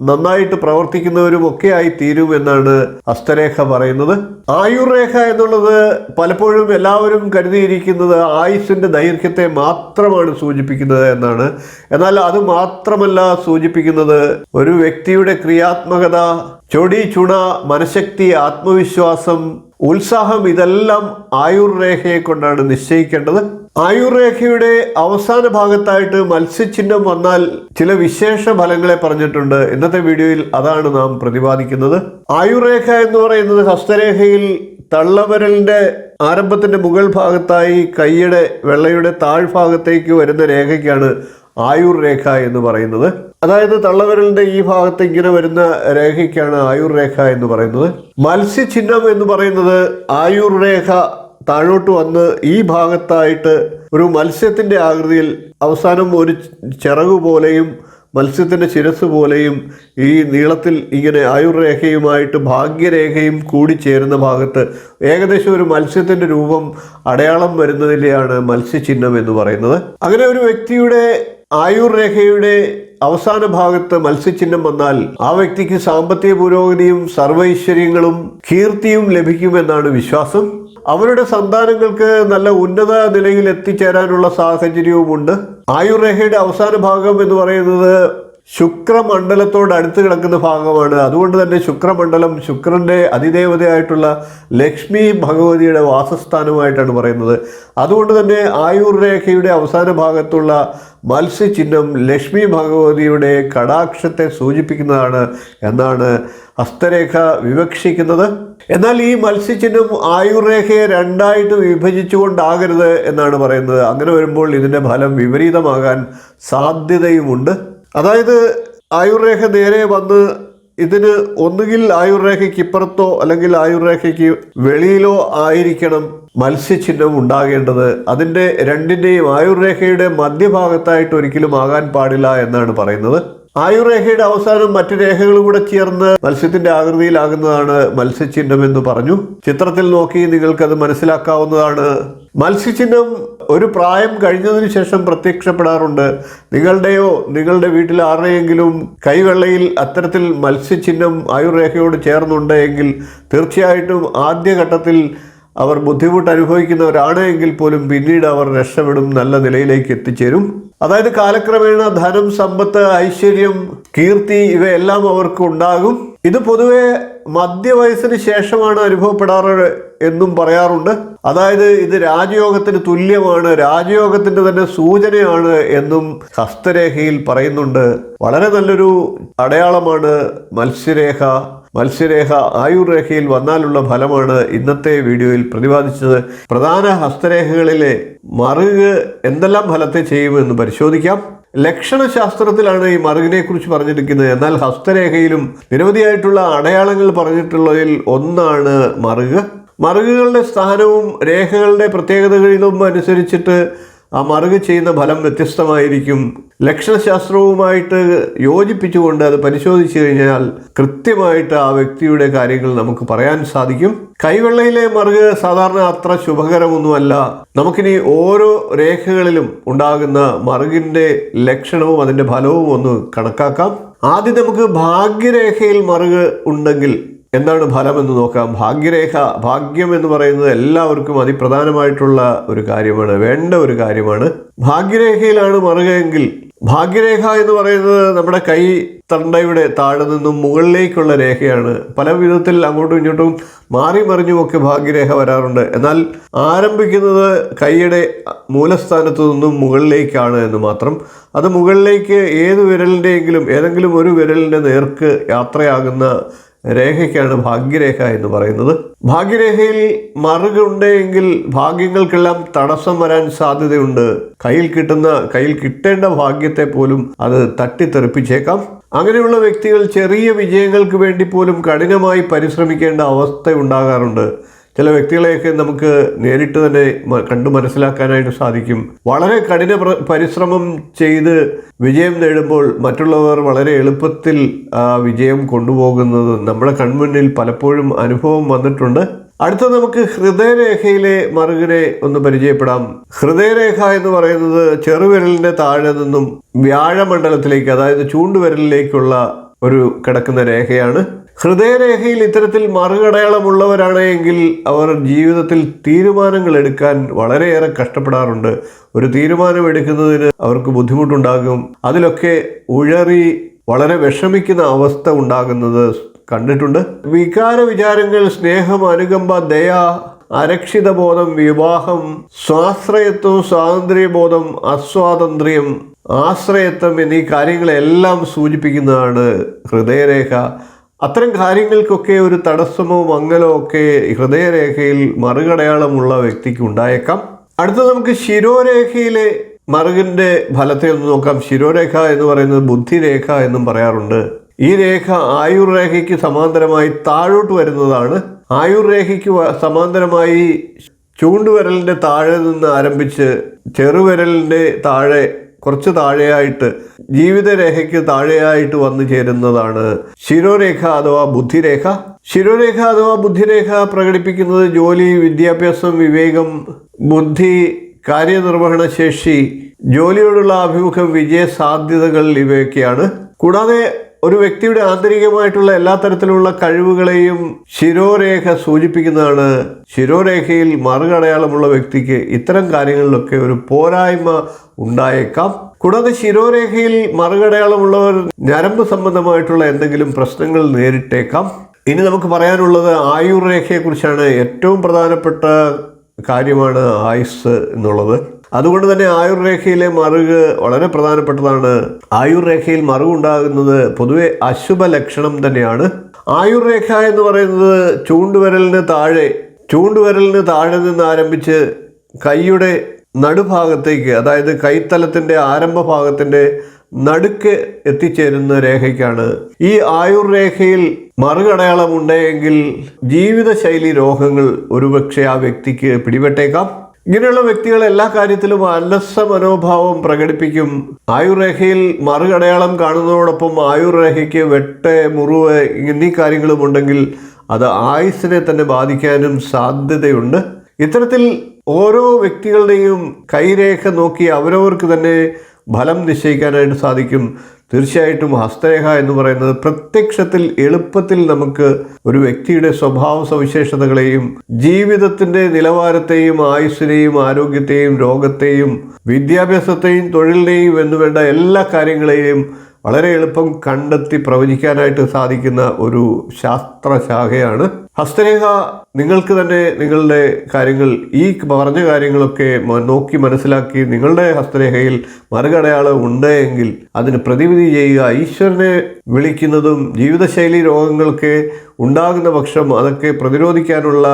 നന്നായിട്ട് പ്രവർത്തിക്കുന്നവരും ഒക്കെ ആയി തീരും എന്നാണ് ഹസ്തരേഖ പറയുന്നത്. ആയുർരേഖ എന്നുള്ളത് പലപ്പോഴും എല്ലാവരും കരുതിയിരിക്കുന്നത് ആയുസ്സിന്റെ ദൈർഘ്യത്തെ മാത്രമാണ് സൂചിപ്പിക്കുന്നത് എന്നാണ്. എന്നാൽ അത് മാത്രമല്ല സൂചിപ്പിക്കുന്നത് ഒരു വ്യക്തിയുടെ ക്രിയാത്മകത, ചൊടി ചുണ, മനഃശക്തി, ആത്മവിശ്വാസം, ഉത്സാഹം, ഇതെല്ലാം ആയുർരേഖയെ കൊണ്ടാണ് നിശ്ചയിക്കേണ്ടത്. ആയുർരേഖയുടെ അവസാന ഭാഗത്തായിട്ട് മത്സ്യചിഹ്നം വന്നാൽ ചില വിശേഷ ഫലങ്ങളെ പറഞ്ഞിട്ടുണ്ട്. ഇന്നത്തെ വീഡിയോയിൽ അതാണ് നാം പ്രതിപാദിക്കുന്നത്. ആയുർരേഖ എന്ന് പറയുന്നത് ഹസ്തരേഖയിൽ തള്ളവിരലിന്റെ ആരംഭത്തിന്റെ മുകൾ ഭാഗത്തായി കൈയുടെ വെള്ളയുടെ താഴ്ഭാഗത്തേക്ക് വരുന്ന രേഖയ്ക്കാണ് ആയുർരേഖ എന്ന് പറയുന്നത്. അതായത് തള്ളവിരലിന്റെ ഈ ഭാഗത്ത് ഇങ്ങനെ വരുന്ന രേഖയ്ക്കാണ് ആയുർരേഖ എന്ന് പറയുന്നത്. മത്സ്യചിഹ്നം എന്ന് പറയുന്നത് ആയുർരേഖ താഴോട്ട് വന്ന് ഈ ഭാഗത്തായിട്ട് ഒരു മത്സ്യത്തിന്റെ ആകൃതിയിൽ അവസാനം ഒരു ചിറകു പോലെയും മത്സ്യത്തിന്റെ ശിരസ് പോലെയും ഈ നീളത്തിൽ ഇങ്ങനെ ആയുർരേഖയുമായിട്ട് ഭാഗ്യരേഖയും കൂടി ചേരുന്ന ഭാഗത്ത് ഏകദേശം ഒരു മത്സ്യത്തിന്റെ രൂപം അടയാളം വരുന്നതിനെയാണ് മത്സ്യചിഹ്നം എന്ന് പറയുന്നത്. അങ്ങനെ ഒരു വ്യക്തിയുടെ ആയുർരേഖയുടെ അവസാന ഭാഗത്ത് മത്സ്യചിഹ്നം വന്നാൽ ആ വ്യക്തിക്ക് സാമ്പത്തിക പുരോഗതിയും സർവൈശ്വര്യങ്ങളും കീർത്തിയും ലഭിക്കുമെന്നാണ് വിശ്വാസം. അവരുടെ സന്താനങ്ങൾക്ക് നല്ല ഉന്നത നിലയിൽ എത്തിച്ചേരാനുള്ള സാഹചര്യവുമുണ്ട്. ആയുർരേഖയുടെ അവസാന ഭാഗം എന്ന് പറയുന്നത് ശുക്രമണ്ഡലത്തോട് അടുത്ത് കിടക്കുന്ന ഭാഗമാണ്. അതുകൊണ്ട് തന്നെ ശുക്രമണ്ഡലം ശുക്രന്റെ അതിദേവതയായിട്ടുള്ള ലക്ഷ്മി ഭഗവതിയുടെ വാസസ്ഥാനമായിട്ടാണ് പറയുന്നത്. അതുകൊണ്ട് തന്നെ ആയുർരേഖയുടെ അവസാന ഭാഗത്തുള്ള മത്സ്യചിഹ്നം ലക്ഷ്മി ഭഗവതിയുടെ കടാക്ഷത്തെ സൂചിപ്പിക്കുന്നതാണ് എന്നാണ് ഹസ്തരേഖ വിവക്ഷിക്കുന്നത്. എന്നാൽ ഈ മത്സ്യചിഹ്നം ആയുർരേഖയെ രണ്ടായിട്ട് വിഭജിച്ചുകൊണ്ടാകരുത് എന്നാണ് പറയുന്നത്. അങ്ങനെ വരുമ്പോൾ ഇതിൻ്റെ ഫലം വിപരീതമാകാൻ സാധ്യതയുമുണ്ട്. അതായത് ആയുർരേഖ നേരെ വന്ന് ഇതിന് ഒന്നുകിൽ ആയുർരേഖയ്ക്ക് ഇപ്പുറത്തോ അല്ലെങ്കിൽ ആയുർരേഖയ്ക്ക് വെളിയിലോ ആയിരിക്കണം മത്സ്യചിഹ്നം ഉണ്ടാകേണ്ടത്. അതിൻ്റെ രണ്ടിൻ്റെയും ആയുർരേഖയുടെ മധ്യഭാഗത്തായിട്ട് ഒരിക്കലും ആകാൻ പാടില്ല എന്നാണ് പറയുന്നത്. ആയുർരേഖയുടെ അവസാനം മറ്റു രേഖകളും കൂടെ ചേർന്ന് മത്സ്യത്തിന്റെ ആകൃതിയിലാകുന്നതാണ് മത്സ്യചിഹ്നം എന്ന് പറഞ്ഞു. ചിത്രത്തിൽ നോക്കി നിങ്ങൾക്കത് മനസ്സിലാക്കാവുന്നതാണ്. മത്സ്യചിഹ്നം ഒരു പ്രായം കഴിഞ്ഞതിന് ശേഷം പ്രത്യക്ഷപ്പെടാറുണ്ട്. നിങ്ങളുടെയോ നിങ്ങളുടെ വീട്ടിൽ ആരുടെയെങ്കിലും കൈവെള്ളയിൽ അത്തരത്തിൽ മത്സ്യചിഹ്നം ആയുർരേഖയോട് ചേർന്നുണ്ട് എങ്കിൽ തീർച്ചയായിട്ടും ആദ്യഘട്ടത്തിൽ അവർ ബുദ്ധിമുട്ട് അനുഭവിക്കുന്നവരാണ് എങ്കിൽ പോലും പിന്നീട് അവർ രക്ഷപ്പെടും, നല്ല നിലയിലേക്ക് എത്തിച്ചേരും. അതായത് കാലക്രമേണ ധനം, സമ്പത്ത്, ഐശ്വര്യം, കീർത്തി ഇവയെല്ലാം അവർക്ക് ഉണ്ടാകും. ഇത് പൊതുവെ മധ്യവയസ്സിന് ശേഷമാണ് അനുഭവപ്പെടാറ് എന്നും പറയാറുണ്ട്. അതായത് ഇത് രാജയോഗത്തിന് തുല്യമാണ്, രാജയോഗത്തിന്റെ തന്നെ സൂചനയാണ് എന്നും ഹസ്തരേഖയിൽ പറയുന്നുണ്ട്. വളരെ നല്ലൊരു അടയാളമാണ് മത്സ്യരേഖ. മത്സ്യരേഖ ആയുർരേഖയിൽ വന്നാലുള്ള ഫലമാണ് ഇന്നത്തെ വീഡിയോയിൽ പ്രതിപാദിച്ചത്. പ്രധാന ഹസ്തരേഖകളിലെ മറുക് എന്തെല്ലാം ഫലത്തെ ചെയ്യുമെന്ന് പരിശോധിക്കാം. ലക്ഷണശാസ്ത്രത്തിലാണ് ഈ മറുകിനെ കുറിച്ച് പറഞ്ഞിരിക്കുന്നത്. എന്നാൽ ഹസ്തരേഖയിലും നിരവധിയായിട്ടുള്ള അടയാളങ്ങൾ പറഞ്ഞിട്ടുള്ളതിൽ ഒന്നാണ് മറുക്. മറുകുകളുടെ സ്ഥാനവും രേഖകളുടെ പ്രത്യേകതകളിലും അനുസരിച്ചിട്ട് ആ മറുക് ചെയ്യുന്ന ഫലം വ്യത്യസ്തമായിരിക്കും. ലക്ഷണശാസ്ത്രവുമായിട്ട് യോജിപ്പിച്ചുകൊണ്ട് അത് പരിശോധിച്ചു കഴിഞ്ഞാൽ കൃത്യമായിട്ട് ആ വ്യക്തിയുടെ കാര്യങ്ങൾ നമുക്ക് പറയാൻ സാധിക്കും. കൈവെള്ളയിലെ മറുക് സാധാരണ അത്ര ശുഭകരമൊന്നുമല്ല. നമുക്കിനി ഓരോ രേഖകളിലും ഉണ്ടാകുന്ന മറുകിൻ്റെ ലക്ഷണവും അതിൻ്റെ ഫലവും ഒന്ന് കണക്കാക്കാം. ആദ്യം നമുക്ക് ഭാഗ്യരേഖയിൽ മറുക് ഉണ്ടെങ്കിൽ എന്താണ് ഫലം എന്ന് നോക്കാം. ഭാഗ്യരേഖ, ഭാഗ്യം എന്ന് പറയുന്നത് എല്ലാവർക്കും അതിപ്രധാനമായിട്ടുള്ള ഒരു കാര്യമാണ്, വേണ്ട ഒരു കാര്യമാണ്. ഭാഗ്യരേഖയിലാണ് മറുകെങ്കിൽ, ഭാഗ്യരേഖ എന്ന് പറയുന്നത് നമ്മുടെ കൈ തണ്ടയുടെ താഴെ നിന്നും മുകളിലേക്കുള്ള രേഖയാണ്. പല വിധത്തിൽ അങ്ങോട്ടും ഇങ്ങോട്ടും മാറി മറിഞ്ഞുമൊക്കെ ഭാഗ്യരേഖ വരാറുണ്ട്. എന്നാൽ ആരംഭിക്കുന്നത് കൈയുടെ മൂലസ്ഥാനത്ത് നിന്നും മുകളിലേക്കാണ് എന്ന് മാത്രം. അത് മുകളിലേക്ക് ഏത് വിരലിൻ്റെയെങ്കിലും ഏതെങ്കിലും ഒരു വിരലിൻ്റെ നേർക്ക് യാത്രയാകുന്ന രേഖയ്ക്കാണ് ഭാഗ്യരേഖ എന്ന് പറയുന്നത്. ഭാഗ്യരേഖയിൽ മറുകുണ്ടെങ്കിൽ ഭാഗ്യങ്ങൾക്കെല്ലാം തടസ്സം വരാൻ സാധ്യതയുണ്ട്. കയ്യിൽ കിട്ടേണ്ട ഭാഗ്യത്തെ പോലും അത് തട്ടിത്തെറിപ്പിച്ചേക്കാം. അങ്ങനെയുള്ള വ്യക്തികൾ ചെറിയ വിജയങ്ങൾക്ക് വേണ്ടി പോലും കഠിനമായി പരിശ്രമിക്കേണ്ട അവസ്ഥ ഉണ്ടാകാറുണ്ട്. ചില വ്യക്തികളെയൊക്കെ നമുക്ക് നേരിട്ട് തന്നെ കണ്ടു മനസ്സിലാക്കാനായിട്ട് സാധിക്കും. വളരെ കഠിന പരിശ്രമം ചെയ്ത് വിജയം നേടുമ്പോൾ മറ്റുള്ളവർ വളരെ എളുപ്പത്തിൽ ആ വിജയം കൊണ്ടുപോകുന്നത് നമ്മുടെ കൺമുന്നിൽ പലപ്പോഴും അനുഭവം വന്നിട്ടുണ്ട്. അടുത്ത നമുക്ക് ഹൃദയരേഖയിലെ മറുകിനെ ഒന്ന് പരിചയപ്പെടാം. ഹൃദയരേഖ എന്ന് പറയുന്നത് ചെറുവിരലിന്റെ താഴെ നിന്നും വ്യാഴമണ്ഡലത്തിലേക്ക്, അതായത് ചൂണ്ടുവിരലിലേക്കുള്ള ഒരു കിടക്കുന്ന രേഖയാണ്. ഹൃദയരേഖയിൽ ഇത്തരത്തിൽ മറുകടയാളമുള്ളവരാണെങ്കിൽ അവർ ജീവിതത്തിൽ തീരുമാനങ്ങൾ എടുക്കാൻ വളരെയേറെ കഷ്ടപ്പെടാറുണ്ട്. ഒരു തീരുമാനം എടുക്കുന്നതിന് അവർക്ക് ബുദ്ധിമുട്ടുണ്ടാകും. അതിലൊക്കെ ഉഴറി വളരെ വിഷമിക്കുന്ന അവസ്ഥ ഉണ്ടാകുന്നത് കണ്ടിട്ടുണ്ട്. വികാര വിചാരങ്ങൾ, സ്നേഹം, അനുകമ്പ, ദയ, അരക്ഷിതബോധം, വിവാഹം, സ്വാശ്രയത്വം, സ്വാതന്ത്ര്യബോധം, അസ്വാതന്ത്ര്യം, ആശ്രയത്വം എന്നീ കാര്യങ്ങളെല്ലാം സൂചിപ്പിക്കുന്നതാണ് ഹൃദയരേഖ. അത്തരം കാര്യങ്ങൾക്കൊക്കെ ഒരു തടസ്സമോ മങ്ങലോ ഒക്കെ ഹൃദയരേഖയിൽ മറുകടയാളമുള്ള വ്യക്തിക്ക് ഉണ്ടായേക്കാം. അടുത്ത നമുക്ക് ശിരോരേഖയിലെ മറുകിൻ്റെ ഫലത്തെ ഒന്ന് നോക്കാം. ശിരോരേഖ എന്ന് പറയുന്നത് ബുദ്ധിരേഖ എന്നും പറയാറുണ്ട്. ഈ രേഖ ആയുർരേഖയ്ക്ക് സമാന്തരമായി താഴോട്ട് വരുന്നതാണ്. ആയുർരേഖയ്ക്ക് സമാന്തരമായി ചൂണ്ടുവിരലിൻ്റെ താഴെ നിന്ന് ആരംഭിച്ച് ചെറുവിരലിൻ്റെ താഴെ കുറച്ച് താഴെയായിട്ട് ജീവിതരേഖയ്ക്ക് താഴെയായിട്ട് വന്നു ചേരുന്നതാണ് ശിരോരേഖ അഥവാ ബുദ്ധിരേഖ. ശിരോരേഖ അഥവാ ബുദ്ധിരേഖ പ്രകടിപ്പിക്കുന്നത് ജോലി, വിദ്യാഭ്യാസം, വിവേകം, ബുദ്ധി, കാര്യനിർവഹണ ശേഷി, ജോലിയോടുള്ള അഭിമുഖം, വിജയ സാധ്യതകൾ ഇവയൊക്കെയാണ്. കൂടാതെ ഒരു വ്യക്തിയുടെ ആന്തരികമായിട്ടുള്ള എല്ലാ തരത്തിലുള്ള കഴിവുകളെയും ശിരോരേഖ സൂചിപ്പിക്കുന്നതാണ്. ശിരോരേഖയിൽ മറുകടയാളമുള്ള വ്യക്തിക്ക് ഇത്തരം കാര്യങ്ങളിലൊക്കെ ഒരു പോരായ്മ ഉണ്ടായേക്കാം. കൂടാതെ ശിരോരേഖയിൽ മറുകടയാളമുള്ളവർ ഞരമ്പ് സംബന്ധമായിട്ടുള്ള എന്തെങ്കിലും പ്രശ്നങ്ങൾ നേരിട്ടേക്കാം. ഇനി നമുക്ക് പറയാനുള്ളത് ആയുർരേഖയെക്കുറിച്ചാണ്. ഏറ്റവും പ്രധാനപ്പെട്ട കാര്യമാണ് ആയുസ് എന്നുള്ളത്. അതുകൊണ്ട് തന്നെ ആയുർരേഖയിലെ മറുക് വളരെ പ്രധാനപ്പെട്ടതാണ്. ആയുർരേഖയിൽ മറുകുണ്ടാകുന്നത് പൊതുവെ അശുഭ ലക്ഷണം തന്നെയാണ്. ആയുർരേഖ എന്ന് പറയുന്നത് ചൂണ്ടുവിരലിന് താഴെ നിന്ന് ആരംഭിച്ച് കൈയുടെ നടുഭാഗത്തേക്ക്, അതായത് കൈത്തലത്തിൻ്റെ ആരംഭ ഭാഗത്തിൻ്റെ നടുക്ക് എത്തിച്ചേരുന്ന രേഖയ്ക്കാണ്. ഈ ആയുർരേഖയിൽ മറുകടയാളമുണ്ടെങ്കിൽ ജീവിതശൈലി രോഗങ്ങൾ ഒരുപക്ഷെ ആ വ്യക്തിക്ക് പിടിപെട്ടേക്കാം. ഇങ്ങനെയുള്ള വ്യക്തികൾ എല്ലാ കാര്യത്തിലും അലസ മനോഭാവം പ്രകടിപ്പിക്കും. ആയുർരേഖയിൽ മറുകടയാളം കാണുന്നതോടൊപ്പം ആയുർരേഖയ്ക്ക് വെട്ട്, മുറിവ് എന്നീ കാര്യങ്ങളും ഉണ്ടെങ്കിൽ അത് ആയുസ്സിനെ തന്നെ ബാധിക്കാനും സാധ്യതയുണ്ട്. ഇത്തരത്തിൽ ഓരോ വ്യക്തികളുടെയും കൈരേഖ നോക്കി അവരവർക്ക് തന്നെ ഫലം നിശ്ചയിക്കാനായിട്ട് സാധിക്കും. തീർച്ചയായിട്ടും ഹസ്തരേഖ എന്ന് പറയുന്നത് പ്രത്യക്ഷത്തിൽ എളുപ്പത്തിൽ നമുക്ക് ഒരു വ്യക്തിയുടെ സ്വഭാവ സവിശേഷതകളെയും ജീവിതത്തിൻ്റെ നിലവാരത്തെയും ആയുസ്സിനെയും ആരോഗ്യത്തെയും രോഗത്തെയും വിദ്യാഭ്യാസത്തെയും തൊഴിലിനെയും എന്നുവേണ്ട എല്ലാ കാര്യങ്ങളെയും വളരെ എളുപ്പം കണ്ടെത്തി പ്രവചിക്കാനായിട്ട് സാധിക്കുന്ന ഒരു ശാസ്ത്രശാഖയാണ്. ഹസ്തരേഖ നിങ്ങൾക്ക് തന്നെ നിങ്ങളുടെ കാര്യങ്ങൾ ഈ പറഞ്ഞ കാര്യങ്ങളൊക്കെ നോക്കി മനസ്സിലാക്കി നിങ്ങളുടെ ഹസ്തരേഖയിൽ മറുകടയാളം ഉണ്ട് എങ്കിൽ അതിന് പ്രതിവിധി ചെയ്യുക. ഈശ്വരനെ വിളിക്കുന്നതും ജീവിതശൈലി രോഗങ്ങൾക്ക് ഉണ്ടാകുന്ന പക്ഷം അതൊക്കെ പ്രതിരോധിക്കാനുള്ള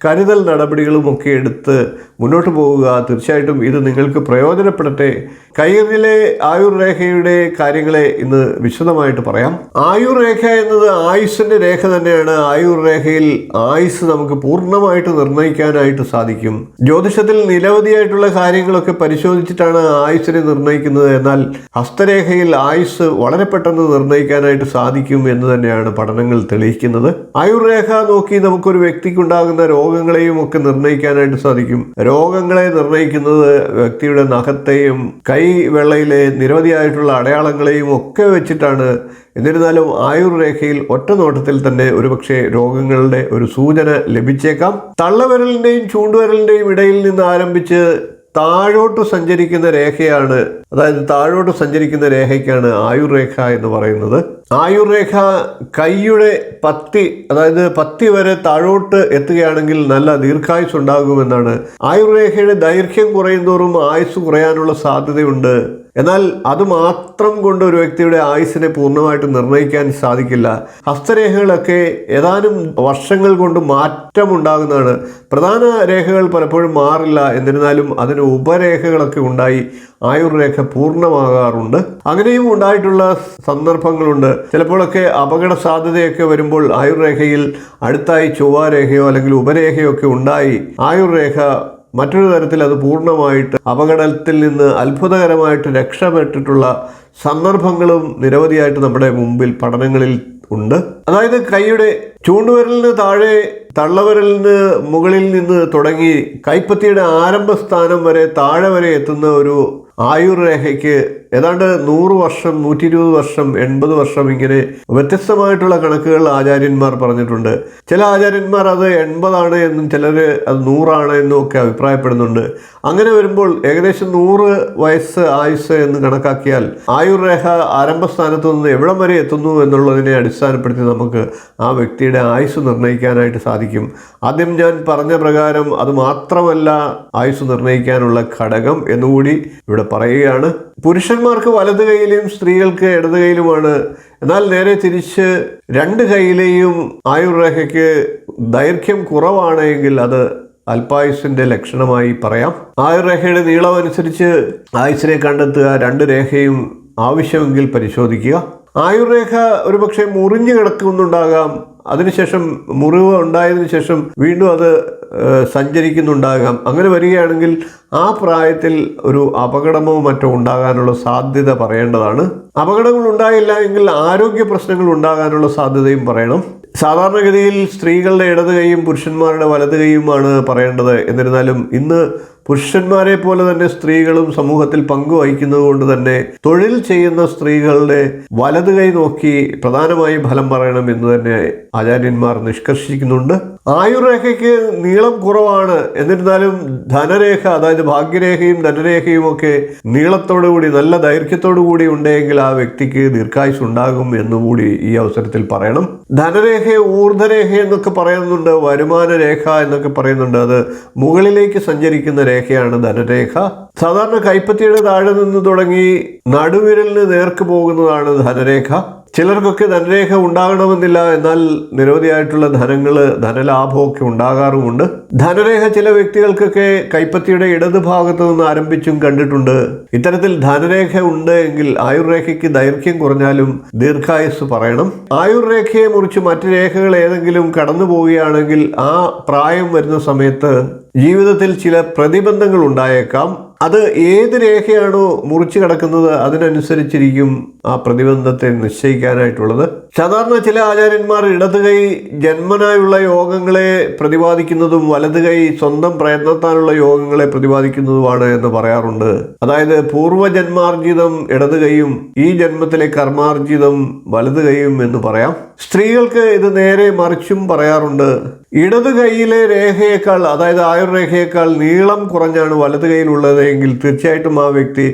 കരുതൽ നടപടികളുമൊക്കെ എടുത്ത് മുന്നോട്ട് പോവുക. തീർച്ചയായിട്ടും ഇത് നിങ്ങൾക്ക് പ്രയോജനപ്പെടട്ടെ. കയ്യിലെ ആയുർരേഖയുടെ കാര്യങ്ങളെ ഇന്ന് വിശദമായിട്ട് പറയാം. ആയുർരേഖ എന്നത് ആയുസ്സിൻ്റെ രേഖ തന്നെയാണ്. ആയുർരേഖയിൽ ആയുസ് നമുക്ക് പൂർണ്ണമായിട്ട് നിർണ്ണയിക്കാനായിട്ട് സാധിക്കും. ജ്യോതിഷത്തിൽ നിരവധിയായിട്ടുള്ള കാര്യങ്ങളൊക്കെ പരിശോധിച്ചിട്ടാണ് ആയുസ്സിനെ നിർണ്ണയിക്കുന്നത്. എന്നാൽ ഹസ്തരേഖയിൽ ആയുസ് വളരെ പെട്ടെന്ന് നിർണ്ണയിക്കാനായിട്ട് സാധിക്കും എന്ന് തന്നെയാണ് പഠനങ്ങൾ തെളിയിക്കുന്നത്. ആയുർരേഖ നോക്കി നമുക്കൊരു വ്യക്തിക്കുണ്ടാകുന്ന രോഗങ്ങളെയും ഒക്കെ നിർണ്ണയിക്കാനായിട്ട് സാധിക്കും. രോഗങ്ങളെ നിർണ്ണയിക്കുന്നത് വ്യക്തിയുടെ നഖത്തെയും കൈവെള്ളയിലെ നിരവധിയായിട്ടുള്ള അടയാളങ്ങളെയും ഒക്കെ വെച്ചിട്ടാണ്. എന്നിരുന്നാലും ആയുർരേഖയിൽ ഒറ്റ നോട്ടത്തിൽ തന്നെ ഒരുപക്ഷെ രോഗങ്ങളുടെ ഒരു സൂചന ലഭിച്ചേക്കാം. തള്ളവിരലിൻ്റെയും ചൂണ്ടുവിരലിൻ്റെയും ഇടയിൽ നിന്ന് ആരംഭിച്ച് താഴോട്ട് സഞ്ചരിക്കുന്ന രേഖയാണ്, അതായത് താഴോട്ട് സഞ്ചരിക്കുന്ന രേഖയ്ക്കാണ് ആയുർരേഖ എന്ന് പറയുന്നത്. ആയുർരേഖ കൈയുടെ പത്തി, അതായത് പത്തി വരെ താഴോട്ട് എത്തുകയാണെങ്കിൽ നല്ല ദീർഘായുസ് ഉണ്ടാകുമെന്നാണ്. ആയുർരേഖയുടെ ദൈർഘ്യം കുറയുന്തോറും ആയുസ് കുറയാനുള്ള സാധ്യതയുണ്ട്. എന്നാൽ അതുമാത്രം കൊണ്ട് ഒരു വ്യക്തിയുടെ ആയുസ്സിനെ പൂർണ്ണമായിട്ട് നിർണ്ണയിക്കാൻ സാധിക്കില്ല. ഹസ്തരേഖകളൊക്കെ ഏതാനും വർഷങ്ങൾ കൊണ്ട് മാറ്റമുണ്ടാകുന്നതാണ്. പ്രധാന രേഖകൾ പലപ്പോഴും മാറില്ല. എന്നിരുന്നാലും അതിന് ഉപരേഖകളൊക്കെ ഉണ്ടായി ആയുർരേഖ പൂർണ്ണമാകാറുണ്ട്. അങ്ങനെയും ഉണ്ടായിട്ടുള്ള സന്ദർഭങ്ങളുണ്ട്. ചിലപ്പോഴൊക്കെ അപകട സാധ്യതയൊക്കെ വരുമ്പോൾ ആയുർരേഖയിൽ അടുത്തായി ചൊവ്വാരേഖയോ അല്ലെങ്കിൽ ഉപരേഖയോ ഒക്കെ ഉണ്ടായി ആയുർരേഖ മറ്റൊരു തരത്തിൽ അത് പൂർണ്ണമായിട്ട് അപകടത്തിൽ നിന്ന് അത്ഭുതകരമായിട്ട് രക്ഷപ്പെട്ടിട്ടുള്ള സന്ദർഭങ്ങളും നിരവധിയായിട്ട് നമ്മുടെ മുമ്പിൽ പഠനങ്ങളിൽ ഉണ്ട്. അതായത് കൈയുടെ ചൂണ്ടുവിരലിന് താഴെ തള്ളവിരലിന് മുകളിൽ നിന്ന് തുടങ്ങി കൈപ്പത്തിയുടെ ആരംഭസ്ഥാനം വരെ താഴെ വരെ എത്തുന്ന ഒരു ആയുർരേഖയ്ക്ക് ഏതാണ്ട് 100 വർഷം, 120 വർഷം, 80 വർഷം ഇങ്ങനെ വ്യത്യസ്തമായിട്ടുള്ള കണക്കുകൾ ആചാര്യന്മാർ പറഞ്ഞിട്ടുണ്ട്. ചില ആചാര്യന്മാർ അത് 80 എന്നും ചിലർ അത് 100 എന്നും ഒക്കെ അഭിപ്രായപ്പെടുന്നുണ്ട്. അങ്ങനെ വരുമ്പോൾ ഏകദേശം 100 വയസ്സ് ആയുസ് എന്ന് കണക്കാക്കിയാൽ ആയുർരേഖ ആരംഭസ്ഥാനത്തു നിന്ന് എവിടം വരെ എത്തുന്നു എന്നുള്ളതിനെ അടിസ്ഥാനപ്പെടുത്തി നമുക്ക് ആ വ്യക്തിയുടെ ആയുസ് നിർണ്ണയിക്കാനായിട്ട് സാധിക്കും. ആദ്യം ഞാൻ പറഞ്ഞ പ്രകാരം അത് മാത്രമല്ല ആയുസ് നിർണ്ണയിക്കാനുള്ള ഘടകം എന്നുകൂടി ഇവിടെ പറയുകയാണ്. പുരുഷന്മാർക്ക് വലത് കൈയിലെയും സ്ത്രീകൾക്ക് ഇടത് കൈയിലുമാണ്. എന്നാൽ നേരെ തിരിച്ച് രണ്ട് കൈയിലെയും ആയുർരേഖയ്ക്ക് ദൈർഘ്യം കുറവാണെങ്കിൽ അത് അല്പായുസിന്റെ ലക്ഷണമായി പറയാം. ആയുർരേഖയുടെ നീളം അനുസരിച്ച് ആയുസ്സിനെ കണ്ടെത്തുക. രണ്ട് രേഖയും ആവശ്യമെങ്കിൽ പരിശോധിക്കുക. ആയുർരേഖ ഒരുപക്ഷെ മുറിഞ്ഞു കിടക്കുന്നുണ്ടാകാം. അതിനുശേഷം മുറിവ് ഉണ്ടായതിനു ശേഷം വീണ്ടും അത് സഞ്ചരിക്കുന്നുണ്ടാകാം. അങ്ങനെ വരികയാണെങ്കിൽ ആ പ്രായത്തിൽ ഒരു അപകടമോ മറ്റോ ഉണ്ടാകാനുള്ള സാധ്യത പറയേണ്ടതാണ്. അപകടങ്ങൾ ഉണ്ടായില്ല എങ്കിൽ ആരോഗ്യ പ്രശ്നങ്ങൾ ഉണ്ടാകാനുള്ള സാധ്യതയും പറയണം. സാധാരണഗതിയിൽ സ്ത്രീകളുടെ ഇടത് കൈയും പുരുഷന്മാരുടെ വലത് കൈയുമാണ് പറയേണ്ടത്. എന്നിരുന്നാലും ഇന്ന് പുരുഷന്മാരെ പോലെ തന്നെ സ്ത്രീകളും സമൂഹത്തിൽ പങ്കുവഹിക്കുന്നത് കൊണ്ട് തന്നെ തൊഴിൽ ചെയ്യുന്ന സ്ത്രീകളുടെ വലത് കൈ നോക്കി പ്രധാനമായും ഫലം പറയണം എന്ന് തന്നെ ആചാര്യന്മാർ നിഷ്കർഷിക്കുന്നുണ്ട്. ആയുർരേഖയ്ക്ക് നീളം കുറവാണ്. എന്നിരുന്നാലും ധനരേഖ, അതായത് ഭാഗ്യരേഖയും ധനരേഖയും ഒക്കെ നീളത്തോടുകൂടി നല്ല ദൈർഘ്യത്തോടു കൂടി ഉണ്ടെങ്കിൽ ആ വ്യക്തിക്ക് ദീർഘായുസ് ഉണ്ടാകും എന്നുകൂടി ഈ അവസരത്തിൽ പറയണം. ധനരേഖയെ ഊർധ്വരേഖ എന്നൊക്കെ പറയുന്നുണ്ട്, വരുമാന രേഖ എന്നൊക്കെ പറയുന്നുണ്ട്. അത് മുകളിലേക്ക് സഞ്ചരിക്കുന്ന രേഖയാണ് ധനരേഖ. സാധാരണ കൈപ്പത്തിയുടെ താഴെ നിന്ന് തുടങ്ങി നടുവിരലിന് നേർക്ക് പോകുന്നതാണ് ധനരേഖ. ചിലർക്കൊക്കെ ധനരേഖ ഉണ്ടാകണമെന്നില്ല. എന്നാൽ നിരവധിയായിട്ടുള്ള ധനലാഭമൊക്കെ ഉണ്ടാകാറുമുണ്ട്. ധനരേഖ ചില വ്യക്തികൾക്കൊക്കെ കൈപ്പത്തിയുടെ ഇടത് ഭാഗത്ത് നിന്ന് ആരംഭിച്ചും കണ്ടിട്ടുണ്ട്. ഇത്തരത്തിൽ ധനരേഖ ഉണ്ട് എങ്കിൽ ആയുർരേഖയ്ക്ക് ദൈർഘ്യം കുറഞ്ഞാലും ദീർഘായുസ് പറയണം. ആയുർരേഖയെ മുറിച്ച് മറ്റ് രേഖകൾ ഏതെങ്കിലും കടന്നു പോവുകയാണെങ്കിൽ ആ പ്രായം വരുന്ന സമയത്ത് ജീവിതത്തിൽ ചില പ്രതിബന്ധങ്ങൾ ഉണ്ടായേക്കാം. അത് ഏത് രേഖയാണോ മുറിച്ചു കിടക്കുന്നത് അതിനനുസരിച്ചിരിക്കും ആ പ്രതിബന്ധത്തെ നിശ്ചയിക്കാനായിട്ടുള്ളത്. സാധാരണ ചില ആചാര്യന്മാർ ഇടത് കൈ ജന്മനായുള്ള യോഗങ്ങളെ പ്രതിപാദിക്കുന്നതും വലത് കൈ സ്വന്തം പ്രയത്നത്താലുള്ള യോഗങ്ങളെ പ്രതിപാദിക്കുന്നതുമാണ് എന്ന് പറയാറുണ്ട്. അതായത് പൂർവ്വജന്മാർജിതം ഇടത് കൈയും ഈ ജന്മത്തിലെ കർമാർജിതം വലത് കൈയും എന്ന് പറയാം. സ്ത്രീകൾക്ക് ഇത് നേരെ മറിച്ചും പറയാറുണ്ട്. ഇടത് കൈയിലെ രേഖയേക്കാൾ, അതായത് ആയുർരേഖയേക്കാൾ നീളം കുറഞ്ഞാണ് വലത് കൈയിലുള്ളത് എങ്കിൽ തീർച്ചയായിട്ടും ആ വ്യക്തി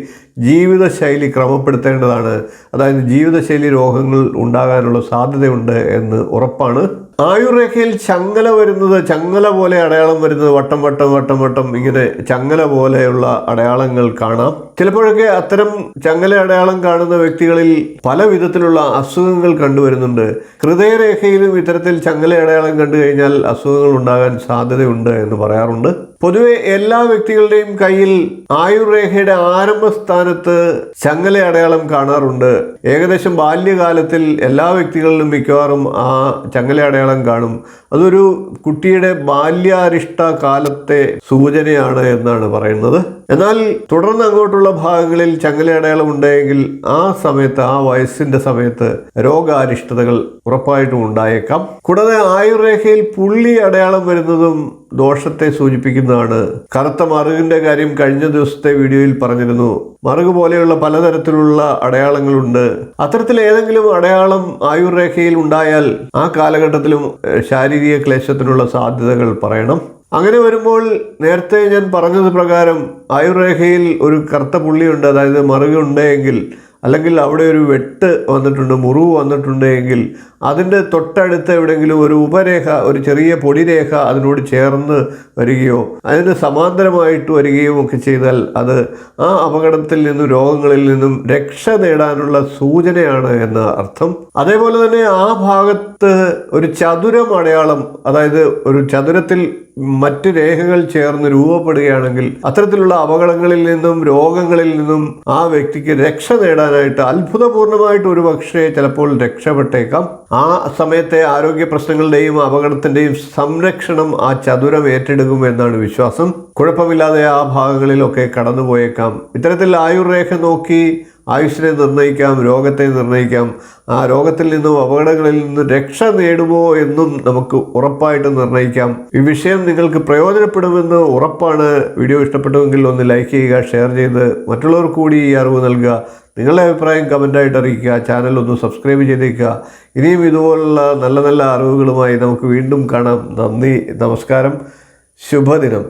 ജീവിതശൈലി ക്രമപ്പെടുത്തേണ്ടതാണ്. അതായത് ജീവിതശൈലി രോഗങ്ങൾ ഉണ്ടാകാനുള്ള സാധ്യതയുണ്ട് എന്ന് ഉറപ്പാണ്. ആയുർരേഖയിൽ ചങ്ങല വരുന്നത്, ചങ്ങല പോലെ അടയാളം വരുന്നത്, വട്ടം വട്ടം വട്ടം വട്ടം ഇങ്ങനെ ചങ്ങല പോലെയുള്ള അടയാളങ്ങൾ കാണാം. ചിലപ്പോഴൊക്കെ അത്തരം ചങ്ങല അടയാളം കാണുന്ന വ്യക്തികളിൽ പല വിധത്തിലുള്ള അസുഖങ്ങൾ കണ്ടുവരുന്നുണ്ട്. ഹൃദയരേഖയിലും ഇത്തരത്തിൽ ചങ്ങല അടയാളം കണ്ടു കഴിഞ്ഞാൽ അസുഖങ്ങൾ ഉണ്ടാകാൻ സാധ്യതയുണ്ട് എന്ന് പറയാറുണ്ട്. പൊതുവെ എല്ലാ വ്യക്തികളുടെയും കയ്യിൽ ആയുർരേഖയുടെ ആരംഭ സ്ഥാനത്ത് ചങ്ങല അടയാളം കാണാറുണ്ട്. ഏകദേശം ബാല്യകാലത്തിൽ എല്ലാ വ്യക്തികളിലും മിക്കവാറും ആ ചങ്ങല അടയാളം കാണും. അതൊരു കുട്ടിയുടെ ബാല്യാരിഷ്ട കാലത്തെ സൂചനയാണ് എന്നാണ് പറയുന്നത്. എന്നാൽ തുടർന്ന് അങ്ങോട്ടുള്ള ഭാഗങ്ങളിൽ ചങ്ങല അടയാളം ഉണ്ടെങ്കിൽ ആ സമയത്ത്, ആ വയസ്സിന്റെ സമയത്ത് രോഗാരിഷ്ടതകൾ ഉറപ്പായിട്ടും ഉണ്ടായേക്കാം. കൂടാതെ ആയുർരേഖയിൽ പുള്ളി അടയാളം വരുന്നതും ദോഷത്തെ സൂചിപ്പിക്കുന്നതാണ്. കറുത്ത മറുകിന്റെ കാര്യം കഴിഞ്ഞ ദിവസത്തെ വീഡിയോയിൽ പറഞ്ഞിരുന്നു. മറുക് പോലെയുള്ള പലതരത്തിലുള്ള അടയാളങ്ങളുണ്ട്. അത്തരത്തിൽ ഏതെങ്കിലും അടയാളം ആയുർരേഖയിൽ ഉണ്ടായാൽ ആ കാലഘട്ടത്തിലും ശാരീരിക ക്ലേശത്തിനുള്ള സാധ്യതകൾ പറയണം. അങ്ങനെ വരുമ്പോൾ നേരത്തെ ഞാൻ പറഞ്ഞത് പ്രകാരം ആയുർരേഖയിൽ ഒരു കറുത്ത പുള്ളിയുണ്ട്, അതായത് മറുകുണ്ടെങ്കിൽ, അല്ലെങ്കിൽ അവിടെ ഒരു വെട്ട് വന്നിട്ടുണ്ട്, മുറിവ് വന്നിട്ടുണ്ട് എങ്കിൽ അതിൻ്റെ തൊട്ടടുത്ത് എവിടെയെങ്കിലും ഒരു ഉപരേഖ, ഒരു ചെറിയ പൊടിരേഖ അതിനോട് ചേർന്ന് വരികയോ അതിന് സമാന്തരമായിട്ട് വരികയോ ഒക്കെ ചെയ്താൽ അത് ആ അപകടത്തിൽ നിന്നും രോഗങ്ങളിൽ നിന്നും രക്ഷ നേടാനുള്ള സൂചനയാണ് എന്ന അർത്ഥം. അതേപോലെ തന്നെ ആ ഭാഗത്ത് ഒരു ചതുരം അടയാളം, അതായത് ഒരു ചതുരത്തിൽ മറ്റ് രേഖകൾ ചേർന്ന് രൂപപ്പെടുകയാണെങ്കിൽ അത്തരത്തിലുള്ള അപകടങ്ങളിൽ നിന്നും രോഗങ്ങളിൽ നിന്നും ആ വ്യക്തിക്ക് രക്ഷ നേടാനായിട്ട് അത്ഭുതപൂർണമായിട്ട് ഒരു പക്ഷേ ചിലപ്പോൾ രക്ഷപ്പെട്ടേക്കാം. ആ സമയത്തെ ആരോഗ്യ പ്രശ്നങ്ങളുടെയും അപകടത്തിന്റെയും സംരക്ഷണം ആ ചതുരം ഏറ്റെടുക്കും എന്നാണ് വിശ്വാസം. കുഴപ്പമില്ലാതെ ആ ഭാഗങ്ങളിലൊക്കെ കടന്നുപോയേക്കാം. ഇത്തരത്തിൽ ആയുർരേഖ നോക്കി ആയുസ്സിനെ നിർണ്ണയിക്കാം, രോഗത്തെ നിർണ്ണയിക്കാം. ആ രോഗത്തിൽ നിന്നും അപകടങ്ങളിൽ നിന്നും രക്ഷ നേടുമോ എന്നും നമുക്ക് ഉറപ്പായിട്ട് നിർണ്ണയിക്കാം. ഈ വിഷയം നിങ്ങൾക്ക് പ്രയോജനപ്പെടുമെന്ന് ഉറപ്പാണ്. വീഡിയോ ഇഷ്ടപ്പെട്ടുവെങ്കിൽ ഒന്ന് ലൈക്ക് ചെയ്യുക, ഷെയർ ചെയ്ത് മറ്റുള്ളവർക്ക് കൂടി ഈ അറിവ് നൽകുക. നിങ്ങളുടെ അഭിപ്രായം കമൻ്റായിട്ട് അറിയിക്കുക. ചാനൽ ഒന്ന് സബ്സ്ക്രൈബ് ചെയ്തേക്കുക. ഇനിയും ഇതുപോലുള്ള നല്ല നല്ല അറിവുകളുമായി നമുക്ക് വീണ്ടും കാണാം. നന്ദി, നമസ്കാരം, ശുഭദിനം.